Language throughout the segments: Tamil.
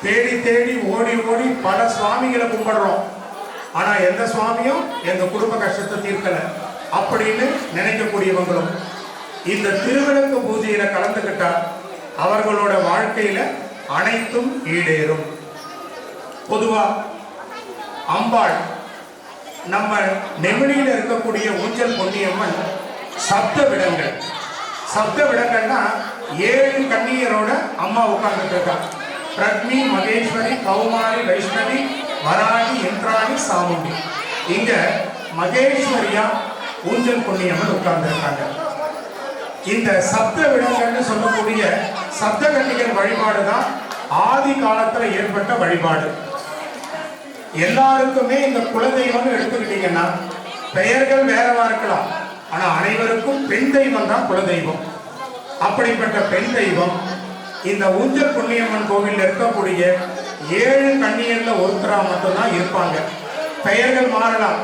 தேடி தேடி ஓடி ஓடி பல சுவாமிகளை கும்பிடுறோம். ஆனா எந்த சுவாமியும் எங்க குடும்ப கஷ்டத்தை தீர்க்கல அப்படின்னு நினைக்கக்கூடியவங்களும் இந்த திருவிளக்கு பூஜையில கலந்துக்கிட்டா அவர்களோட வாழ்க்கையில அனைத்தும் ஈடேறும். பொதுவா அம்பாள் நம்ம நெமிழியில இருக்கக்கூடிய ஊஞ்சல் பொன்னியம்மன் சப்த விடங்கள். சப்த விடங்கள்னா 7 கன்னியரோட அம்மா உட்கார்ந்துட்டு இருக்கா. பிரக்னி, மகேஸ்வரி, கௌமாரி, வைஷ்ணவி, வராகி, இந்திராணி, சாமுண்டி. இங்க மகேஸ்வரியா ஊஞ்சல் பொன்னியம்மன் உட்கார்ந்து இருக்காங்க. இந்த சப்த விடங்கள்னு சொல்லக்கூடிய சப்த கன்னிகள் வழிபாடு தான் ஆதி காலத்துல ஏற்பட்ட வழிபாடு. எல்லாருக்குமே இந்த குலதெய்வம் எடுத்துக்கிட்டீங்கன்னா பெயர்கள் வேறவா இருக்கலாம், ஆனா அனைவருக்கும் பெண் தெய்வம் தான் குலதெய்வம். அப்படிப்பட்ட பெண் தெய்வம் இந்த ஊஞ்சல் பொன்னியம்மன் கோவில் இருக்கக்கூடிய 7 கன்னியர்ல ஒருத்தரா மட்டும்தான் இருப்பாங்க. பெயர்கள் மாறலாம்,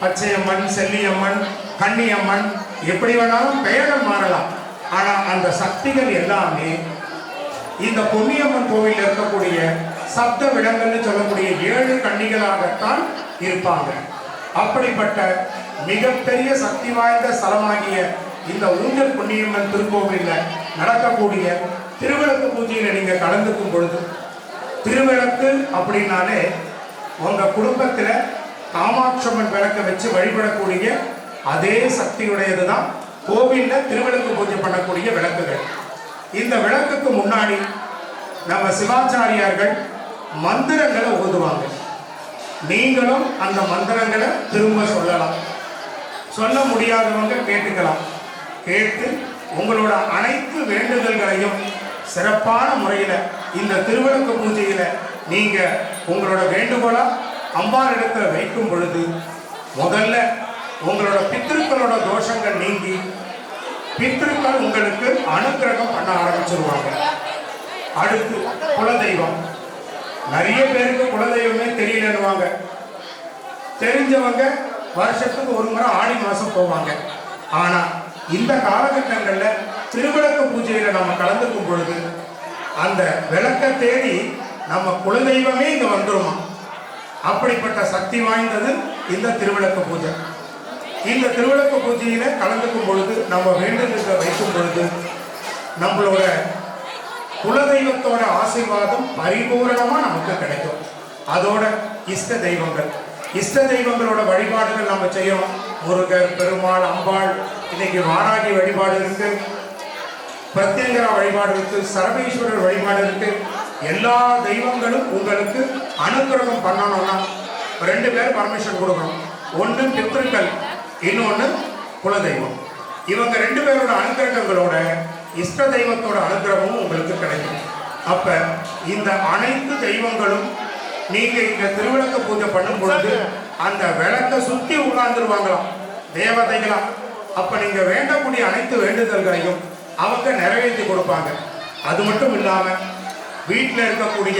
பச்சையம்மன், செல்லியம்மன், கன்னியம்மன், எப்படி வேணாலும் பெயர்கள் மாறலாம். ஆனா அந்த சக்திகள் எல்லாமே இந்த பொன்னியம்மன் கோவில் இருக்கக்கூடிய சப்த விடங்கள்னு சொல்லக்கூடிய 7 கன்னிகளாகத்தான் இருப்பாங்க. அப்படிப்பட்ட மிகப்பெரிய சக்தி வாய்ந்த ஸ்தலமாகிய இந்த ஊஞ்சல் பொன்னியம்மன் திருக்கோவிலில் நடக்கக்கூடிய திருவிளக்கு பூஜையில் நீங்க கலந்துக்கும் பொழுது, திருவிளக்கு அப்படின்னாலே உங்க குடும்பத்துல காமாட்சம்மன் விளக்க வச்சு வழிபடக்கூடிய அதே சக்தியுடையது தான் கோவில்ல திருவிளக்கு பூஜை பண்ணக்கூடிய விளக்குகள். இந்த விளக்குக்கு முன்னாடி நம்ம சிவாச்சாரியார்கள் மந்திரங்களை ஓதுவாங்க. நீங்களும் அந்த மந்திரங்களை திரும்ப சொல்லலாம். சொல்ல முடியாதவங்க கேட்டுக்கலாம். கேட்டு உங்களோட அனைத்து வேண்டுதல்களையும் சிறப்பான முறையில் இந்த திருவிளக்கு பூஜையில நீங்க உங்களோட வேண்டுகோளா அம்பாள் இடத்துல வைக்கும் பொழுது முதல்ல உங்களோட பித்திருக்களோட தோஷங்கள் நீங்கி பித்திருக்கள் உங்களுக்கு அனுக்கிரகம் பண்ண ஆரம்பிச்சிருவாங்க. அடுத்து குலதெய்வம். நிறைய பேருக்கு குலதெய்வமே தெரியலன்னுவாங்க. தெரிஞ்சவங்க வருஷத்துக்கு ஒரு முறை ஆடி மாசம் போவாங்க. ஆனா இந்த காலகட்டங்கள்ல திருவிளக்கு பூஜையில நம்ம கலந்துக்கும் பொழுது அந்த விளக்க தேடி நம்ம குலதெய்வமே இங்க வந்துருமா. அப்படிப்பட்ட சக்தி வாய்ந்தது இந்த திருவிளக்கு பூஜை. இந்த திருவிளக்கு பூஜையில கலந்துக்கும் பொழுது நம்ம வேண்டுதல்களை வைக்கும் பொழுது நம்மளோட குலதெய்வத்தோட ஆசீர்வாதம் பரிபூரணமா நமக்கு கிடைக்கும். அதோட இஷ்ட தெய்வங்கள், இஷ்ட தெய்வங்களோட வழிபாடுகள் நம்ம செய்யணும். முருகர், பெருமாள், அம்பாள், இன்னைக்கு வாராகி வழிபாடு இருக்கு, பிரத்யங்கரா வழிபாடு இருக்கு, சரபேஸ்வரர் வழிபாடு இருக்கு. எல்லா தெய்வங்களும் உங்களுக்கு அனுகிரகம் பண்ணணும்னா 2 பேர் பர்மிஷன் கொடுக்கணும். ஒன்று பித்ருக்கள், இன்னொன்று குலதெய்வம். இவங்க 2 பேரோட அனுகிரகங்களோட இஷ்ட தெய்வத்தோட அனுகிரகமும் உங்களுக்கு கிடைக்கும். அப்ப இந்த அனைத்து தெய்வங்களும் நீங்க இங்க திருவிளக்கு பூஜை பண்ணும் பொழுது அந்த விளக்க சுத்தி உட்கார்ந்துருவாங்களாம் தேவதைகளா. அப்ப நீங்க வேண்டக்கூடிய அனைத்து வேண்டுதல்களையும் அவங்க நிறைவேற்றி கொடுப்பாங்க. அது மட்டும் இல்லாம வீட்டில் இருக்கக்கூடிய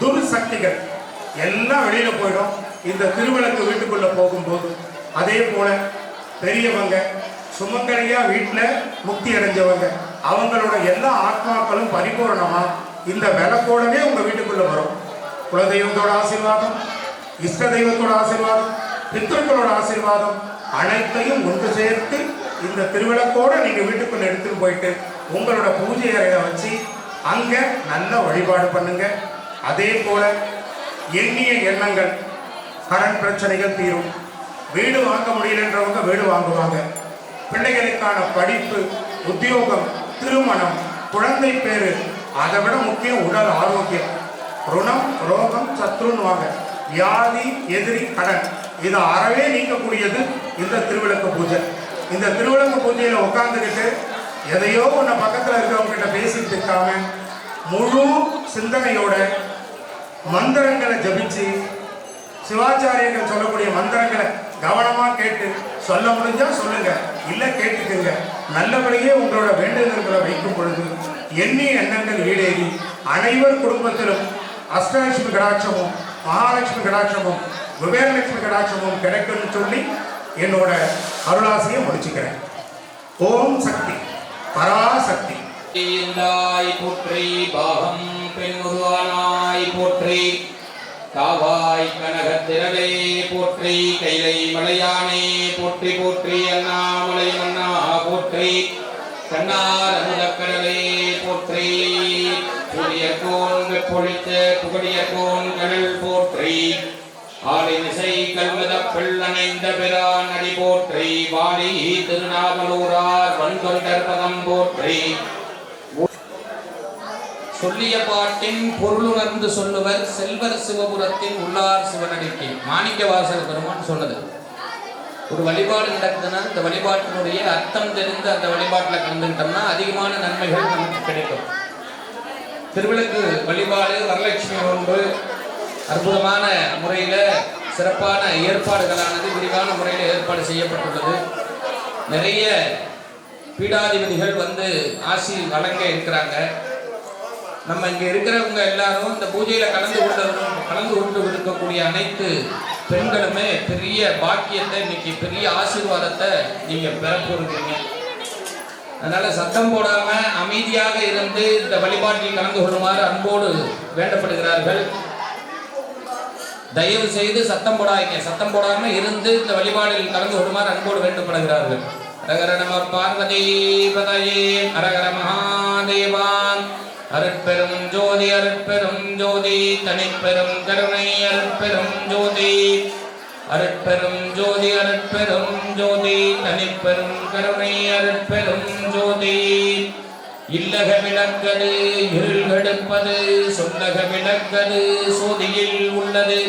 துர்சக்திகள் எல்லாம் வெளியில போயிடும் இந்த திருவிளக்கு வீட்டுக்குள்ள போகும்போது. அதே போல பெரியவங்க, சுமங்கலியா வீட்டில் முக்தி அடைஞ்சவங்க, அவங்களோட எல்லா ஆத்மாக்களும் பரிபூர்ணமா இந்த விளக்கோடவே உங்க வீட்டுக்குள்ள வரும். குலதெய்வத்தோட ஆசீர்வாதம், இஷ்ட தெய்வத்தோட ஆசீர்வாதம், பித்ருக்களோட ஆசீர்வாதம் அனைத்தையும் ஒன்று சேர்த்து இந்த திருவிளக்கோட நீங்க வீட்டுக்குள்ள எடுத்துட்டு போயிட்டு உங்களோட பூஜை அறையில வச்சு அங்க நல்ல வழிபாடு பண்ணுங்க. அதே போல எண்ணிய எண்ணங்கள், கடன் பிரச்சனைகள் தீரும். வீடு வாங்க முடியலன்றவங்க வீடு வாங்குவாங்க. பிள்ளைகளுக்கான படிப்பு, உத்தியோகம், திருமணம், குழந்தை பேரு, அதை விட முக்கியம் உடல் ஆரோக்கியம். ருணம், ரோகம், சத்ருன்னுவாங்க. வியாதி, எதிரி, கடன், இதை அறவே நீக்கக்கூடியது இந்த திருவிளக்கு பூஜை. இந்த திருவிளக்கு பூஜையில உட்கார்ந்துக்கிட்டு எதையோ ஒன்று பக்கத்தில் இருக்கிறவங்க கிட்ட பேசிட்டு இருக்காம முழு சிந்தனையோட மந்திரங்களை ஜபிச்சு சிவாச்சாரியர்கள் சொல்லக்கூடிய மந்திரங்களை கவனமா கேட்டு சொல்ல முடிஞ்சா சொல்லுங்க, இல்ல கேட்டுக்குங்க. நல்லபடியே உங்களோட வேண்டுதல்களை வைக்கும் பொழுது எண்ணிய எண்ணங்கள் ஈடேறி அனைவர் குடும்பத்திலும் அஷ்டலட்சுமி கடாட்சமும், மகாலட்சுமி கடாட்சமும், குபேரலட்சுமி கடாட்சமும் கிடைக்கும்னு சொல்லி என்னோட அருளாசியை முடிச்சுக்கிறேன். ஓம் சக்தி, பராசக்தி. இருந்தாய் போற்றி பாகம் பெண்ணுருவானாய் போற்றி காவாய் கனகத்திரளே போற்றி கைலை மலையானே போற்றி போற்றி அண்ணாமலை மன்னா போற்றி கண்ணார் அமுதக்கடலே போற்றி புளியர்கோன் வெப்பொழித்த புகழியர்கோன் கடல் போற்றி ஆளினிசை கல்வத பிள்ளனைந்த பிரான் அடி போற்றி வாடி திருநாவலூரார் வன்கொண்டர் பதம் போற்றி சொல்லிய பாட்டின் பொருளுணர்ந்து சொல்லுவர் செல்வர் சிவபுரத்தின் உள்ளார் சிவனடிக்கு மாணிக்கவாசக பெருமான் சொன்னது. ஒரு வழிபாடு நடக்குதுன்னா இந்த வழிபாட்டினுடைய அர்த்தம் தெரிந்து அந்த வழிபாட்டில் கலந்துக்கிட்டோம்னா அதிகமான நன்மைகள் நமக்கு கிடைக்கும். திருவிளக்கு வழிபாடு வரலட்சுமி நோன்பு அற்புதமான முறையில் சிறப்பான ஏற்பாடுகளானது விரிவான முறையில் ஏற்பாடு செய்யப்பட்டுள்ளது. நிறைய பீடாதிபதிகள் வந்து ஆசி வழங்க இருக்கிறாங்க. நம்ம இங்கே இருக்கிறவங்க எல்லாரும் இந்த பூஜையில் கலந்து கொண்டு இருக்கக்கூடிய அனைத்து பெண்களுமே பெரிய பாக்கியத்தை இன்னைக்கு பெரிய ஆசீர்வாதத்தை நீங்கள் பெற போகிறீங்க. அதனால சத்தம் போடாம அமைதியாக இருந்து இந்த வழிபாட்டில் கலந்து கொள்ளுமாறு அன்போடு வேண்டப்படுகிறார்கள். தயவு செய்து சத்தம் போடாதீங்க. சத்தம் போடாம இருந்து இந்த வழிபாடில் கலந்து கொள்ளுமாறு அன்போடு வேண்டப்படுகிறார்கள். ஹரஹர நம பார்வதி பதயே ஹரஹர மகாதேவான் அருட்பெரும் ஜோதி அருட்பெரும் ஜோதி தனிப்பெரும் கருணை அருட்பெரும் ஜோதி அருட்பெரும் ஜோதி அருட்பெரும் ஜோதி தனிப்பெரும் கருணை அருட்பெரும் ஜோதி இல்லக விளக்கது இருள் கெடுப்பது சொல்லக விளக்கது சோதியில் உள்ளது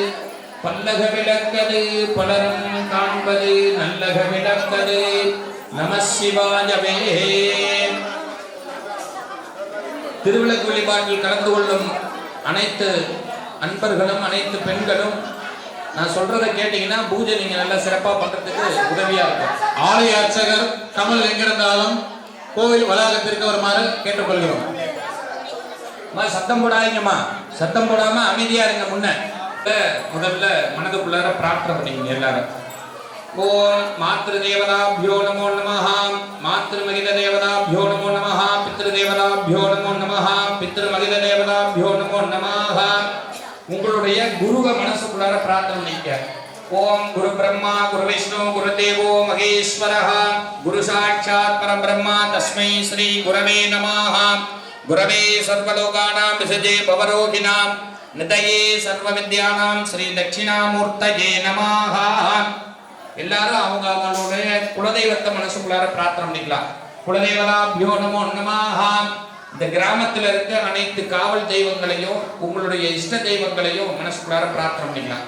பல்லக விளக்கது பலரும் காண்பது நல்லக விளக்கது நம சிவாயவே. திருவிளக்கு வழிபாட்டில் கலந்து கொள்ளும் அனைத்து அன்பர்களும் அனைத்து பெண்களும் நான் சொல்றதை கேட்டீங்கன்னா பூஜை நீங்க நல்லா சிறப்பா பண்றதுக்கு உதவியா இருக்கும். ஆலய அர்ச்சகர் கமல் எங்கிருந்தாலும் கோவில் வளாகத்திற்கு வருமாறு கேட்டுக்கொள்கிறோம். சத்தம் போடாதீங்கம்மா. சத்தம் போடாம அமைதியா இருங்க. முதல்ல மனதுக்குள்ளார பிரார்த்தனை பண்ணிக்கங்க எல்லாரும். ஓம் மாத்ரு தேவதாபியோ நமோ நமஹ மாத்ருமகித தேவதாபியோ நமோ நமஹ பித்ரு தேவதாபியோ நமோ நமஹ பித்ருமகித தேவதாபியோ நமோ நமஹ. உங்களுடைய குருவை மனசுக்குள்ளார பிரார்த்தனை பண்ணிக்க. ஓம் குரு பிரம்மா குரு விஷ்ணு குரு தேவோ மகேஸ்வரஹ குரு சாட்சாத் பரபிரம்மா தஸ்மை ஸ்ரீ குரவே நமஹ. குரவே சர்வலோகானாம் விசஜே பவரோகிணாம் நிதயே சர்வ வித்யானாம் ஸ்ரீ தட்சிணாமூர்த்தயே நமஹ. எல்லாரும் அவங்க அவங்களுடைய குலதெய்வத்தை மனசுக்குள்ளார பிரார்த்தனை பண்ணிக்கலாம். குலதெய்வதாபியோ நமோ நமஹ. இந்த கிராமத்தில் இருக்க அனைத்து காவல் தெய்வங்களையும் உங்களுடைய இஷ்ட தெய்வங்களையும் மனசுக்குள்ளார பிரார்த்தனை பண்ணிக்கலாம்.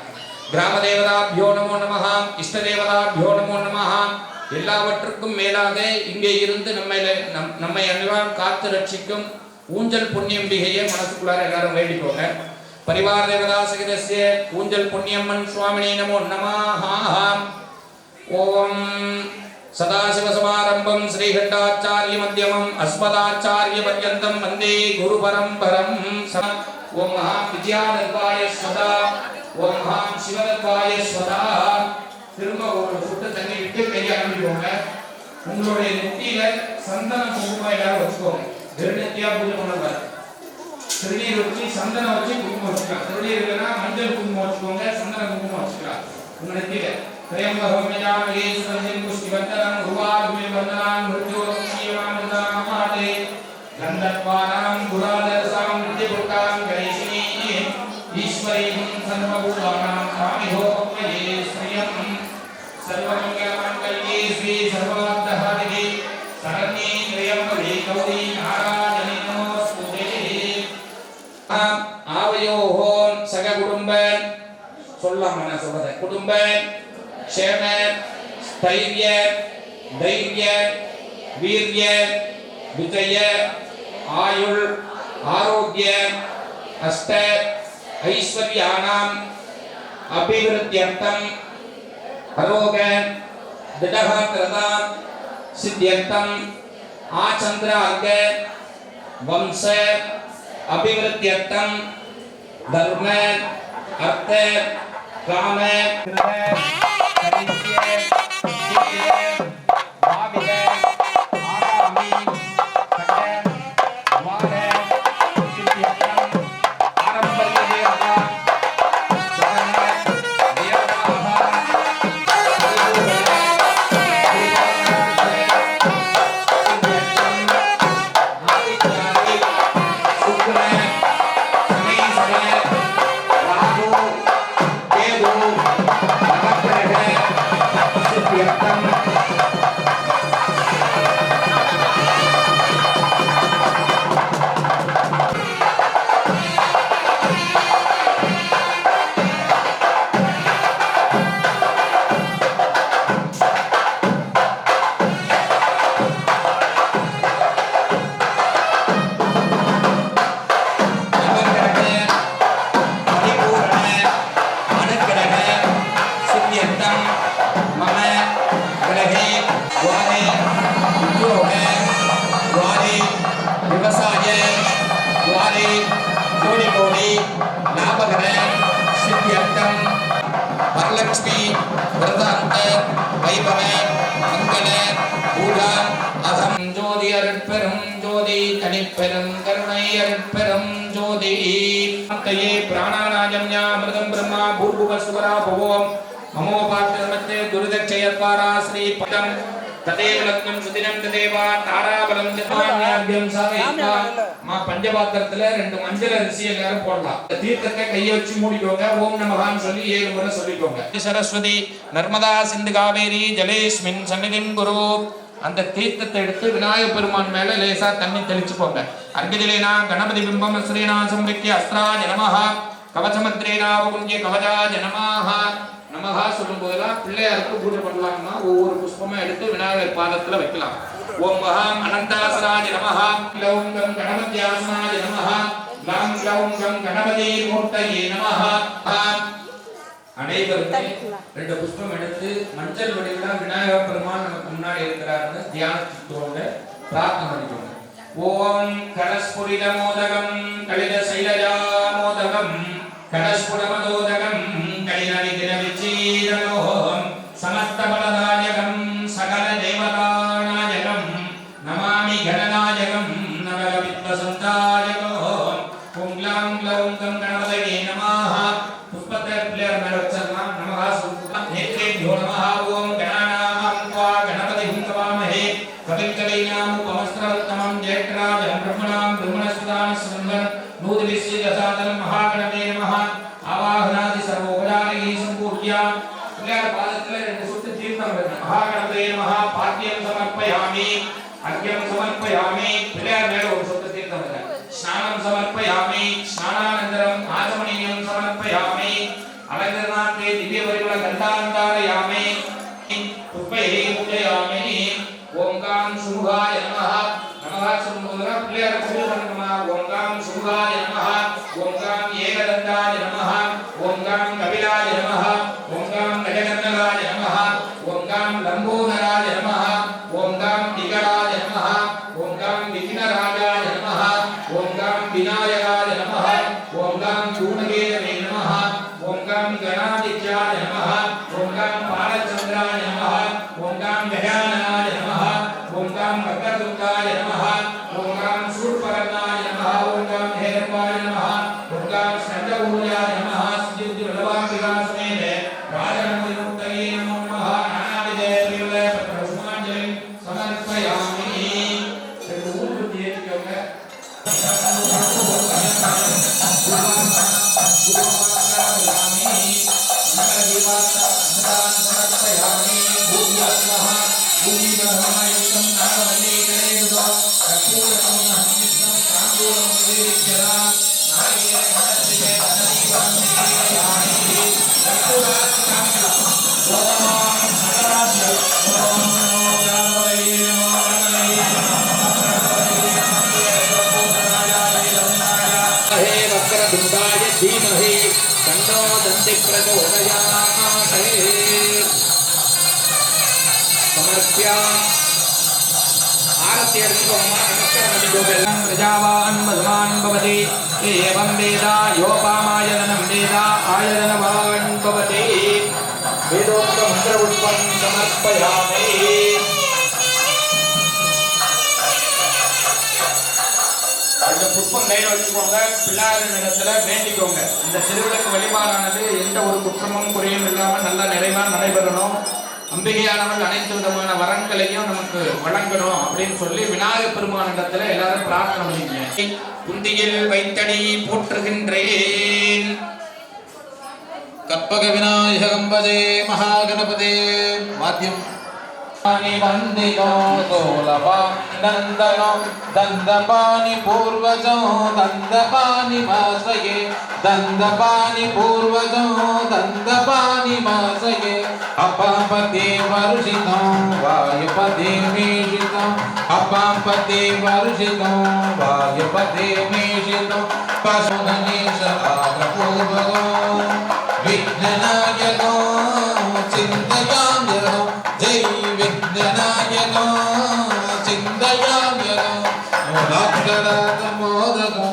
கிராம தேவதாபியோ நமோ நமஹ இஷ்ட தேவதாபியோ நமோ நமஹ. எல்லாவற்றுக்கும் மேலாக இங்கே இருந்து நம்மை எல்லாம் காத்து ரட்சிக்கும் ஊஞ்சல் புண்ணியம்பிகையை மனசுக்குள்ளார எல்லாரும் வேண்டிக்கோங்க. பரிவார தேவதா சகிதஸ்ய ஊஞ்சல் புண்ணியம்மன் சுவாமினே நமோ நமஹ. ஓம் சதாசிவசமாரம்பம் ஸ்ரீகண்டாச்சாரிய மத்தியமம் அஸ்மதாச்சாரிய பர்யந்தம் வந்தே குரு பரம்பரம். ஓம் மகா வித்யாதர்வாய ஸ்வதா ஓம் மகா சிவதர்வாய ஸ்வதா. திரும்ப ஒரு சுட்டு தண்ணி விட்டு கையை அனுப்பிக்கோங்க. உங்களுடைய நெத்தியில சந்தனம் குங்குமம் எல்லாரும் வச்சுக்கோங்க. வெறுநெத்தியா பூஜை பண்ணுவாங்க. திருநீர் வச்சு சந்தனம் வச்சு குங்குமம் வச்சுக்கலாம். திருநீர் இல்லைன்னா மஞ்சள் குங்குமம் வச்சுக்கோங்க. சந்தன குங்குமம் வச்சுக்கலாம். உங்க நெத்தியில த்ரயம்பகமயாமகே சுகந்திம் புஷ்டிவர்தனம் உருவாகுமிவர்தனான் மிருத்யோக்ஷீயமாமிருதாமாதே கந்தத்வானாம் குராதரசாம் நித்யபுர்காம் கணேசினி ஈஸ்வரீம் சர்வபூதானாம் காமிஹோக்மயே ஸ்ரீயம் சர்வமங்கலமங்கல்யே ஸ்ரீ சர்வார்த்தஹாதிகே சரண்யே த்ரயம்பகே கௌரி நாராயணி நமோஸ்துதே. ஆவயோஹோ சக குடும்பன் சொல்லாம நான் சொல்றேன். குடும்பன் க்ஷேம ஸ்தைர்ய தைரிய வீரிய விஜய ஆயுள் ஆரோக்கிய அஷ்ட ஐஸ்வர்யானாம் அபிவிருத்தியர்த்தம் அரோக திடஹாத்ரதா சித்தியர்த்தம் ஆச்சந்திரார்க வம்ச அபிவிருத்தியர்த்தம் தர்ம அர்த்த காம பாலே கோடி கோடி லாபகர சித்தியர்த்தம் வரலட்சுமி விரதாந்த வைபவ மங்கள பூஜா அகம் ஜோதி அருட்பெரும் ஜோதி தனிப்பெரும் கருணை அருட்பெரும் ஜோதி யே பிராணாநாஜம்யா அமிர்தம் பிரம்மா பூர்புவ சுவரா பவோம் மமோபாத்திரமத்தே துரிதக்ஷயத்வாரா ஸ்ரீ பதம் ததேவலக்னம் சுதினம் ததேவா தாராபலம் ஜமான்யாத்யம் சாவேத்வா மா பஞ்சபாத்திரத்துல 2 மஞ்சள் அரிசி எல்லாரும் போடலாம். தீர்த்தத்தை கையை வச்சு மூடிக்கோங்க. ஓம் நமஹான்னு சொல்லி 7 முறை சொல்லிக்கோங்க. சரஸ்வதி நர்மதா சிந்து காவேரி ஜலேஸ்மின் சன்னிதிம் குரு. அந்த தீர்த்தத்தை எடுத்து விநாயகப் பெருமான் மேல லேசா தண்ணி தெளிச்சுக்கோங்க. அர்க்கஜலேனா கணபதி பிம்பம் ஸ்ரீநாசம் விக்கிய அஸ்ராஜ நமஹ கவசமத்ரேனா புண்ணிய கவசாஜ நமஹ நமஹ சொல்லும் போதெல்லாம் பிள்ளையாருக்கு பூஜை பண்ணலாம்னா ஒவ்வொரு புஷ்பமா எடுத்து விநாயகர் பாதத்துல வைக்கலாம். ஓம் மகாம் அனந்தாசராஜ நமஹ க்ளௌம் கம் கணபத்யாசனாஜ நமஹ லாம் க்ளௌம் கம் கணபதி மூர்த்தயே நமஹ. அனைவரும் 2 புஷ்பம் எடுத்து மஞ்சள் வடிவில விநாயகர் பெருமான் நமக்கு முன்னாடி இருக்கிறாருன்னு தியானிச்சுக்கோங்க. பிரார்த்தனை பண்ணிக்கோங்க. ஓம் கலஸ்புரித மோதகம் கலித சைலஜா மோதகம் கடஸ்புரமதோதகம் கலிநவிதிரவிச்சீரலோகம் சமஸ்த பலதாயகம் சகல தேவதாநாயகம் நமாமி கணநாயகம் நவல வித்வசந்தாயகம். ஓம் க்ளௌம் க்ளௌம் கம் கணபதயே நமஹ. புஷ்பத்தை பிள்ளையார் மேல வச்சிடலாம். நமஹ சொல்லுங்க. நேத்ரேभ्यो நமஹ. ஓம் கணானாம் த்வா கணபதி ஹுங்கவாமஹே கவிம் கவைனாம் உபமஸ்திரவத்தமம் ஜெயத்ராஜம் பிரம்மணாம் பிரம்மணஸ்தானஸ்வந்தன் நூதிவிஸ்ய தசாதனம் மகாகணமே நமஹ. ஆவாஹனாதி சர்வோபசாரிகி சம்பூர்யா. பிள்ளையார் பாதத்துல 2 சொட்டு தீர்த்தம் வைக்கணும். மகாகணபதே நமஹ. பாத்தியம் சமர்ப்பயாமி அர்க்யம் சமர்ப்பயாமி. பிள்ளையார் மேல 1 சொட்டு தீர்த்தம் வைக்கணும். ஸ்நானம் சமர்ப்பயாமி ஸ்நானானந்தரம் ஆசமணியம் சமர்ப்பயாமி அலங்கரணார்த்தே திவ்ய பரிமள கண்டாந்தாரயாமி புஷ்பை பூஜயாமி. ஓம் காம் சுமுகாய நமஹ. நமஹ சொல்லும்போது பிள்ளையார் பூஜை பண்ணணுமா? ஓம் காம் சுமுகாய நமஹ. ஓம் காம் ஏகதந்தாய நமஹ. ஓம் காம் கபிலாய நமஹ. ஓம் காம் கஜகர்ணகாய நமஹ. ஓம் காம் லம்போதராய நமஹ. ஓம் காம் திகடாய நமஹ. ஓம் காம் விக்னராஜாய நமஹ. ஓம் காம் விநாயகாய நமஹ. ஓம் காம் சூனகேதவே நமஹ. ஓம் காம் கணாதித்யாய நமஹ. ஓம் காம் பாலச்சந்திராய நமஹ. ஓம் காம் கயானனாய நமஹ. ஓம் காம் வக்ரதுண்டாய நமஹ. ஓம் காம் சூர்பகர்ணாய நமஹ. ஓம் காம் ஹேரம்பாய நமஹ. ஓம் காம் ஸ்கந்தபூஜாய நமஹ. ஸ்ரீ வல்லபாம்பிகாசமேதே ராஜநமுக்தயே நமோ நமஹ. நானாவிதே பிரிவல பத்மசுமாஞ்சலி சமர்ப்பயாமி. ஊருக்கு ஏற்றிக்கோங்க. वक्रतुण्डाय धीमहि तन्नो दन्ति प्रचोदयात्. समर्प्य आरती अर्पितोमा नमस्कारं करितोम. प्रजावान् मधुमान् भवति एवं वेद योपामायतनं वेद आयतनवान् भवति. वेदोक्त मन्त्रपुष्पं समर्पयामि. அந்த புஷ்பம் கையில் வச்சுக்கோங்க. பிள்ளையாரின் இடத்துல வேண்டிக்கோங்க. இந்த திருவிளக்கு வழிபாடானது எந்த ஒரு குற்றமும் குறையும் இல்லாமல் நல்லா நிறைவாக நடைபெறணும். அம்பிகையானவள் அனைத்து விதமான வரங்களையும் நமக்கு வழங்கணும் அப்படின்னு சொல்லி விநாயகப் பெருமானிடத்துல எல்லாரும் பிரார்த்தனை பண்ணிக்கங்க. குந்தியில் வைத்தடி போற்றுகின்றேன். கற்பக விநாயகம் பஜே மகாகணபதே. வாத்தியம் वंदितो दोलपानन्दनो दन्दपानि पूर्वजो दन्दपानि मासये दन्दपानि पूर्वजो दन्दपानि मासये अपापते वर्षितो वायुपते मेषितो अपापते वर्षितो वायुपते मेषितो पशुगणेश आगपूर्वगो विघ्ननायको चिन्तयाम्यहो जय विघ्ननायको चिन्तयाम्यहो मोदकं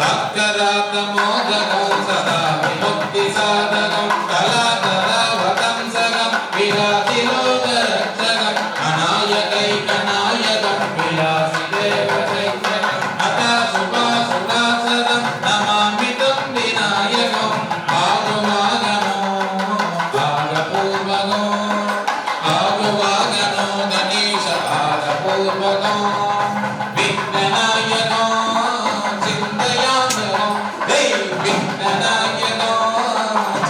भक्तदातमोदकं सदा विमुक्तिसाधकं कलाकरावतंसकं विलासिलोकरक्षकम् अनायकैकनायकं विलासिदेवशैक्षकम् अथा शुभाशुभासदं नमामि तं विनायकम् आगवागनो आगपूर्वगो आगवागनो गणेश आगपूर्वगो विघ्ननायको चिन्तयामो हे विघ्ननायको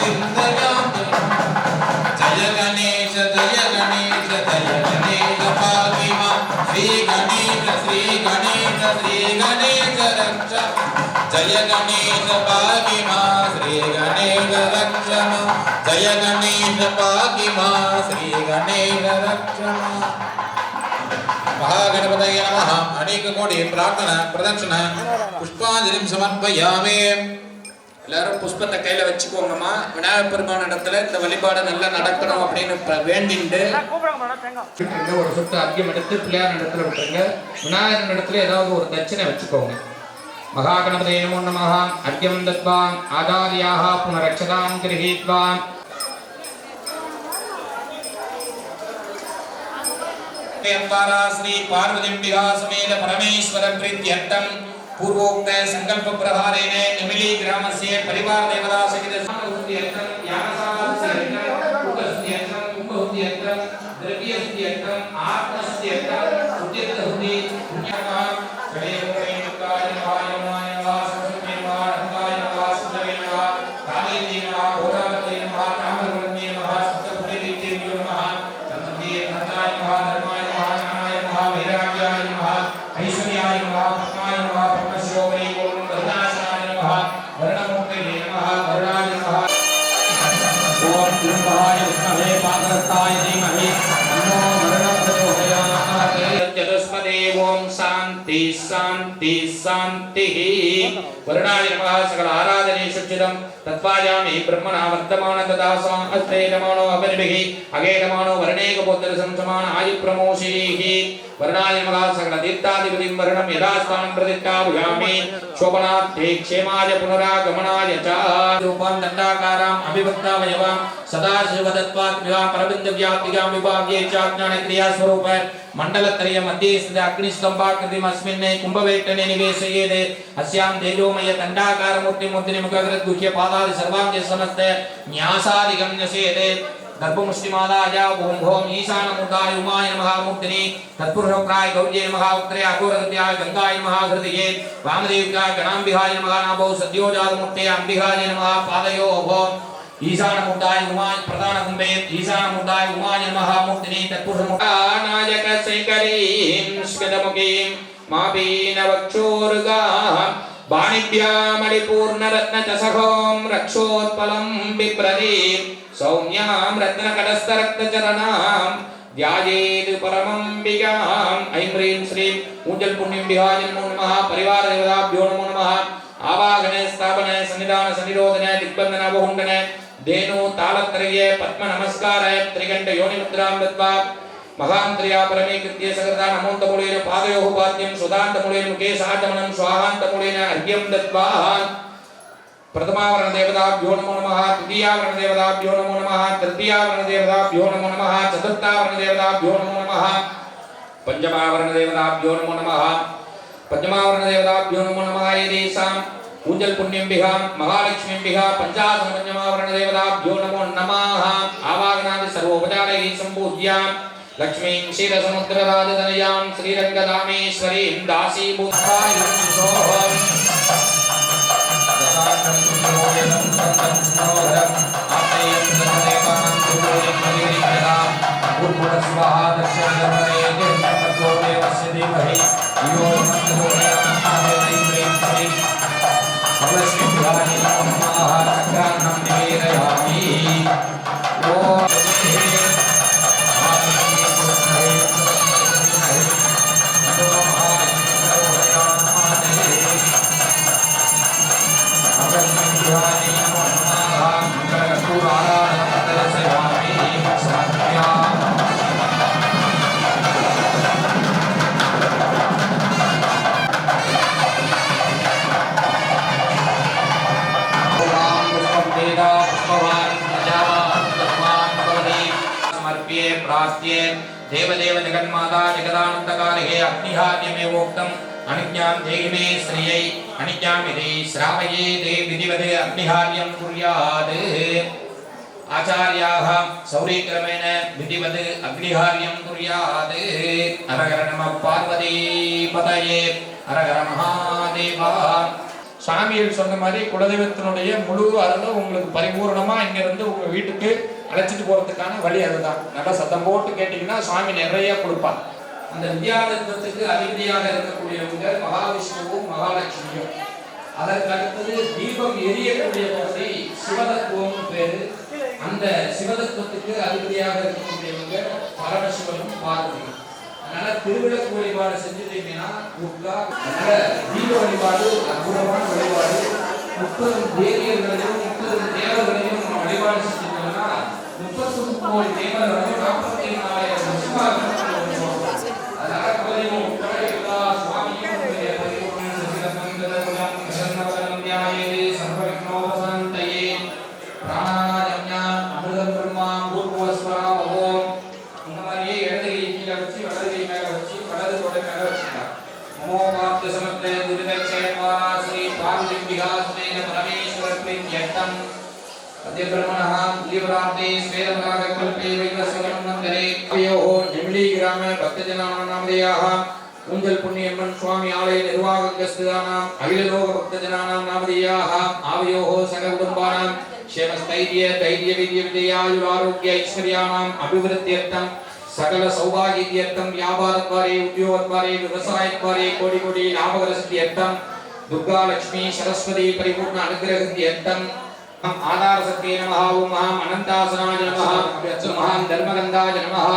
चिन्तयामो जय गणेश जय गणेश जय गणेश पाहि मां श्री गणेश रक्ष जय गणेश पाहि मां श्री गणेश रक्ष जय गणेश पाहि मां श्री गणेश रक्ष महागणपतये नमः अनेक कोटि प्रार्थना प्रदक्षिण पुष्पांजलिं समर्पयामि எல்லாரும் புஷ்பத்தை கையில வச்சுக்கோங்கம்மா. விநாயகர் பெருமான இடத்துல இந்த வழிபாடு நல்லா நடக்கணும் அப்படின்னு வேண்டிட்டு ஒரு சொட்டு அர்க்கியம் எடுத்து பிள்ளையார் இடத்துல விட்டுருங்க. விநாயகர் இடத்துல ஏதாவது ஒரு தட்சணை வச்சுக்கோங்க. மகாகணபதயே நமோ நமः. அர்க்கியம் தத்வா ஆதாரியாக புனரக்ஷதாம் கிரஹீத்வா श्री पार्वतीम्बिका समेत परमेश्वर प्रीत्यर्थम पूर्वोक्त संकल्प प्रहारेण निमिली ग्रामस्य परिवार देवता सहित सामूहिकं यागशालास्यर्थं कुटस्थ्यर्थं कुम्भस्थ्यर्थं द्रव्यस्थ्यर्थं आत्मस्थ्यर्थं उद्यतहुति पुण्यमा कलेवमेकाय महायमाय वासुमेवाय हंगाय वासुदेवाय कालेदेवाय होरादेवाय कामरुण्येवाय सप्तपुरीदेव्योमः तन्मये धर्माय धर्माय वैराग्याय नमः ऐश्वर्याय नमः पद्माय नमः पद्मश्रोमणे ओम करुणासनाय नमः वर्णमुक्तये नमः वरदाय नमः ओम त्र्यंबकाय विद्महे पात्रस्थाय धीमहि तन्नो वरुणः प्रचोदयात् चतुष्पदे ओम शांति शांति शांति वरुणाय नमः सकल आराधने शुचिदं तत्वायामि ब्रह्मणा वर्तमान तदासं अस्तेयमानो अवनिभिः अगेयमानो वर्णेक पुत्र संसमान आयु प्रमोषिः वर्णाय नमः सकल तीर्थाधिपतिं वर्णं यथास्थानं प्रतिष्ठापयामि शोभनार्थे क्षेमाय पुनरागमनाय च रूपं दण्डाकाराम् अभिभक्तावयवां सदाशिवदत्वात् विवाह परबिन्दव्याप्तिकां विभाव्ये च ज्ञानक्रिया स्वरूप मंडलत्रय मध्ये स्थित अग्निस्तंभाकृतिम् अस्मिन् कुम्भवेट्टने निवेशयेत् अस्यां तेजोमय दण्डाकार मूर्तिं मुखकृत् गुह्य पादादि सर्वांगे समस्त न्यासादिकं न्यसेत् गर्भमुष्टिमादाय ओम भौम ईशानमुद्राय उमाय नमः मूर्तिनि तत्पुरुषप्राय गौर्ये नमः उत्तरे अघोरगत्याय गंगाय नमः हृदये वामदेव्याय गणाम्बिकाय नमः नाभौ सद्योजातमूर्ते अंबिकाय नमः पादयो भौम ईशानमुद्राय उमाय प्रधान कुंभे ईशानमुद्राय उमाय नमः मूर्तिनि तत्पुरुषमुद्रानायक शैकरीं स्कदमुखीं मापीनवक्षोरुगाः बाणिभ्यामणिपूर्णरत्नचषकों रक्षोत्पलं बिभ्रतीं सौम्यां रत्नकटस्थरक्तचरणां ध्यायेत् परमम्बिकाम् ऐं ह्रीं श्रीं ऊञ्जल्पुण्यम्बिकाय नमो नमः परिवारदेवताभ्यो नमो नमः आवाहन स्थापन सन्निधान सन्निरोधन दिग्बन्धन बहुण्डन धेनु तालत्रये पद्म नमस्कार त्रिगण्ड योनिमुद्रां दत्वा महांत्रिया परमेकृत्य सकृता नमोन्तमूलेन पादयोः पाद्यं सुदान्तमूलेन मुखे साधमनं स्वाहान्तमूलेन अर्घ्यं दत्वा प्रथमावरण देवताभ्यो नमो नमः द्वितीयावरण देवताभ्यो नमो नमः तृतीयावरण देवताभ्यो नमो नमः चतुर्थावरण देवताभ्यो नमो नमः पंचमावरण देवताभ्यो नमो नमः पंचमावरण देवताभ्यो नमो नमः येषां ऊंजल पुण्यम्बिका महालक्ष्मीम्बिका पंचासन पंचमावरण देवताभ्यो नमो नमः आवाहनादि सर्वोपचारैः सम्पूज्य लक्ष्मीं क्षीरसमुद्रराजतनयां श्रीरङ्गधामेश्वरीं दासीभूताय सोऽहम् दशार्थं पुण्योदयं सन्तं मनोहरम् आप्तेयं सतदेवानां सुभोजं हरिरिक्यतां भूर्भुवस्वाहा दक्षिणगमने निर्मत्तो देवस्य धीमहि यो लक्ष्मीभ्यानि नमो नमः चक्रान्नं निवेदयामि ओम समाप्ये देवदेव जगन्माता जगदानन्दकारिके अग्निहार्यमेवोक्तम् अनिज्ञां देहि मे श्रियै अनिज्ञामिति श्रावये ते विधिवदे अग्निहार्यं कुर्यात् आचार्याः सौरीक्रमेण विधिवद् अग्निहार्यं कुर्यात् हरहर नमः पार्वतीपतये हरहर महादेवा சாமியில் சொன்ன மாதிரி குலதெய்வத்தினுடைய முழு அருளும் உங்களுக்கு பரிபூர்ணமா இங்க இருந்து உங்க வீட்டுக்கு அழைச்சிட்டு போறதுக்கான வழி அதுதான். நல்லா சத்தம் போட்டு கேட்டீங்கன்னா சுவாமி நிறைய கொடுப்பார். அந்த வித்யாதத்துவத்துக்கு அதிபதியாக இருக்கக்கூடியவங்க மகாவிஷ்ணுவும் மகாலட்சுமியும். அதற்கு அடுத்தது தீபம் எரியக்கூடிய பகுதி சிவதத்துவம் பேரு. அந்த சிவதத்துவத்துக்கு அதிபதியாக இருக்கக்கூடியவங்க பரமசிவனும் பார்வதியும். அதனால திருவிளக்கு வழிபாடு செஞ்சுட்டீங்கன்னா அதனால தீப வழிபாடு அற்புதமான வழிபாடு. 30 தேவியர்களையும் 30 தேவர்களையும் நம்ம வழிபாடு செஞ்சுட்டோம்னா 39 தேவர்களையும் 44,000 அதனால குலதெய்வம் உட்பட எல்லா சுவாமியும் சர்வவிக்னோபசாந்தயே பிராணாயாம அமிர்தம் பிரம்மா பூர்வஸ்வரா ஓம். இந்த மாதிரியே இடது கை கீழே வச்சு வலது கை மேல வச்சு வலது தொடை மேல வச்சுக்கலாம். நமோ மாத்ய சமர்த்தே துரிதக்ஷேத்வாரா ஸ்ரீ பார்வதிம்பிகாசுதேன பரமேஸ்வர ப்ரீத்யர்த்தம் அத்ய பிரம்மணः தீவராந்தே ஸ்வேதமராகல்பே வைவஸ்வரம் நந்தரே அயோஹோ நிமிலி கிராம பக்தஜனானாம் நாமதேயாः ஊஞ்சல் புண்ணியம்மன் சுவாமி ஆலய நிர்வாகஸ்தானாம் அகிலலோக பக்தஜனானாம் நாமதேயாः ஆவயோஹோ சக குடும்பானாம் क्षेमस्थैर्य धैर्य विद्य विद्यायुरारोग्य ऐश्वर्याणाम् अभिवृद्ध्यर्थं सकल सौभाग्यर्थं व्यापारद्वारे उद्योगद्वारे व्यवसायद्वारे कोटि कोटि लाभकरसिद्ध्यर्थं दुर्गा लक्ष्मी सरस्वती परिपूर्ण अनुग्रहसिद्ध्यर्थं आधारशक्ति नमः ओम महां अनंतासनाय नमः महां धर्मगंधाय नमः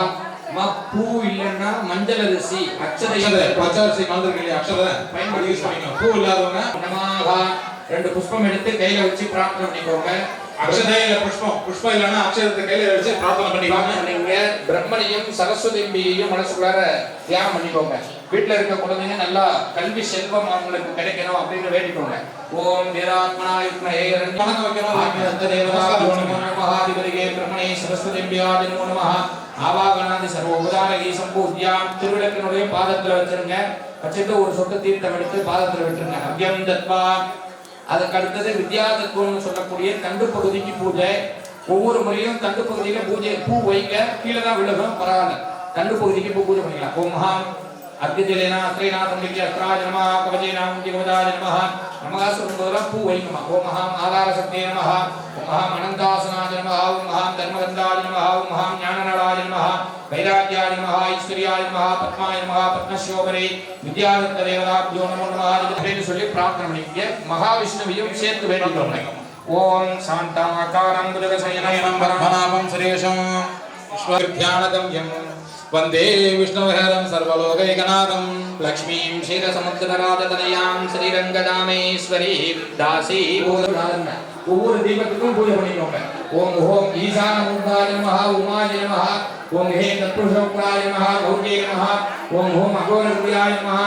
பூ இல்லன்னா மஞ்சள் அரிசி அக்ஷதை பச்சரிசி கலந்துருக்கீங்க அக்ஷதை பயன்படுத்தி யூஸ் பண்ணிக்கோங்க. பூ இல்லாதவங்க நமஹ 2 புஷ்பம் எடுத்து கையில வச்சு பிரார்த்தனை பண்ணிக்கோங்க. அக்ஷதை இல்ல புஷ்பம் இல்லன்னா அக்ஷதத்தை கையில வச்சு பிரார்த்தனை பண்ணிக்கோங்க. நீங்க பிரம்மனையும் சரஸ்வதியையும் மனசுக்குள்ளார தியானம் பண்ணிக்கோங்க. வீட்டுல இருக்க குழந்தைங்க நல்லா கல்வி செல்வம் அவங்களுக்கு கிடைக்கணும் அப்படின்னு வேண்டிக்கோங்க. ஓம் வீராத்மனாய வித்மஹே ரண்யமன வைக்கணும் அந்த தேவதா நமோ மகாதிபதியே பிரம்மணே சரஸ்வதியம்பியாய நமோ நமஹ. ஆவாகனாதி சர்வ உபதாரகி சம்பூத்யாம் திருவிளக்கினுடைய பாதத்துல வச்சிருங்க. வச்சிட்டு ஒரு சொட்டு தீர்த்தம் எடுத்து பாதத்துல விட்டுருங்க. அவ்யம் தத்வா. அதுக்கு அடுத்தது வித்யாதத்துவம்னு சொல்லக்கூடிய தண்டு பகுதிக்கு பூஜை. ஒவ்வொரு முறையும் தண்டு பகுதியில பூஜை பூ வைங்க. கீழே தான் விழுகும் பரவாயில்ல. தண்டு பகுதிக்கு பூ பூஜை பண்ணிக்கலாம். ஓம் மகாம் அர்த்திஜலேனா அத்ரைநாதம் வித்யா அத்ராஜ நமஹ கவஜேனாம் கவதாஜ நமஹ. நமஹ சொல்லும்போதெல்லாம் பூ வைக்குமா. ஓம் மகாம் ஆதாரசக்தியே நமஹ ஓம் மகாம் அனந்தாசனாஜ நமஹ ஓம் மகாம் தர்மகந்தாஜ நமஹ ஓம் மகாம் ஞானநடாஜ நமஹ வைராக்யாஜ நமஹ ஐஸ்வர்யாஜ நமஹ பத்மாய நமஹ பத்மஸ்யோபரே வித்யாதத்த தேவதாப்ஜோ நமோ நமஹ அப்படின்னு சொல்லி பிரார்த்தனை பண்ணிக்க. மகாவிஷ்ணுவையும் சேர்த்து வேண்டிக்கோங்க. ஓம் சாந்தாகாரம் புஜகசயனம் பரமநாபம் சுரேஷம் விஸ்வவித்யானகம்யம் वंदे विष्णुहरं सर्वलोकैकनाथं लक्ष्मीं क्षीरसमुद्रराजतनयां श्रीरंगदामेश्वरीं दासी பூஜை. ஒவ்வொரு தீபத்துக்கும் பூஜை பண்ணிக்கோங்க. ஓம் ஓம் ஈசானமூர்த்தாய நமஹ உமாய நமஹ ஓம் ஹே தத்புருஷோக்ராய நமஹ கௌரியே நமஹ ஓம் ஓம் அகோரகுயாய நமஹ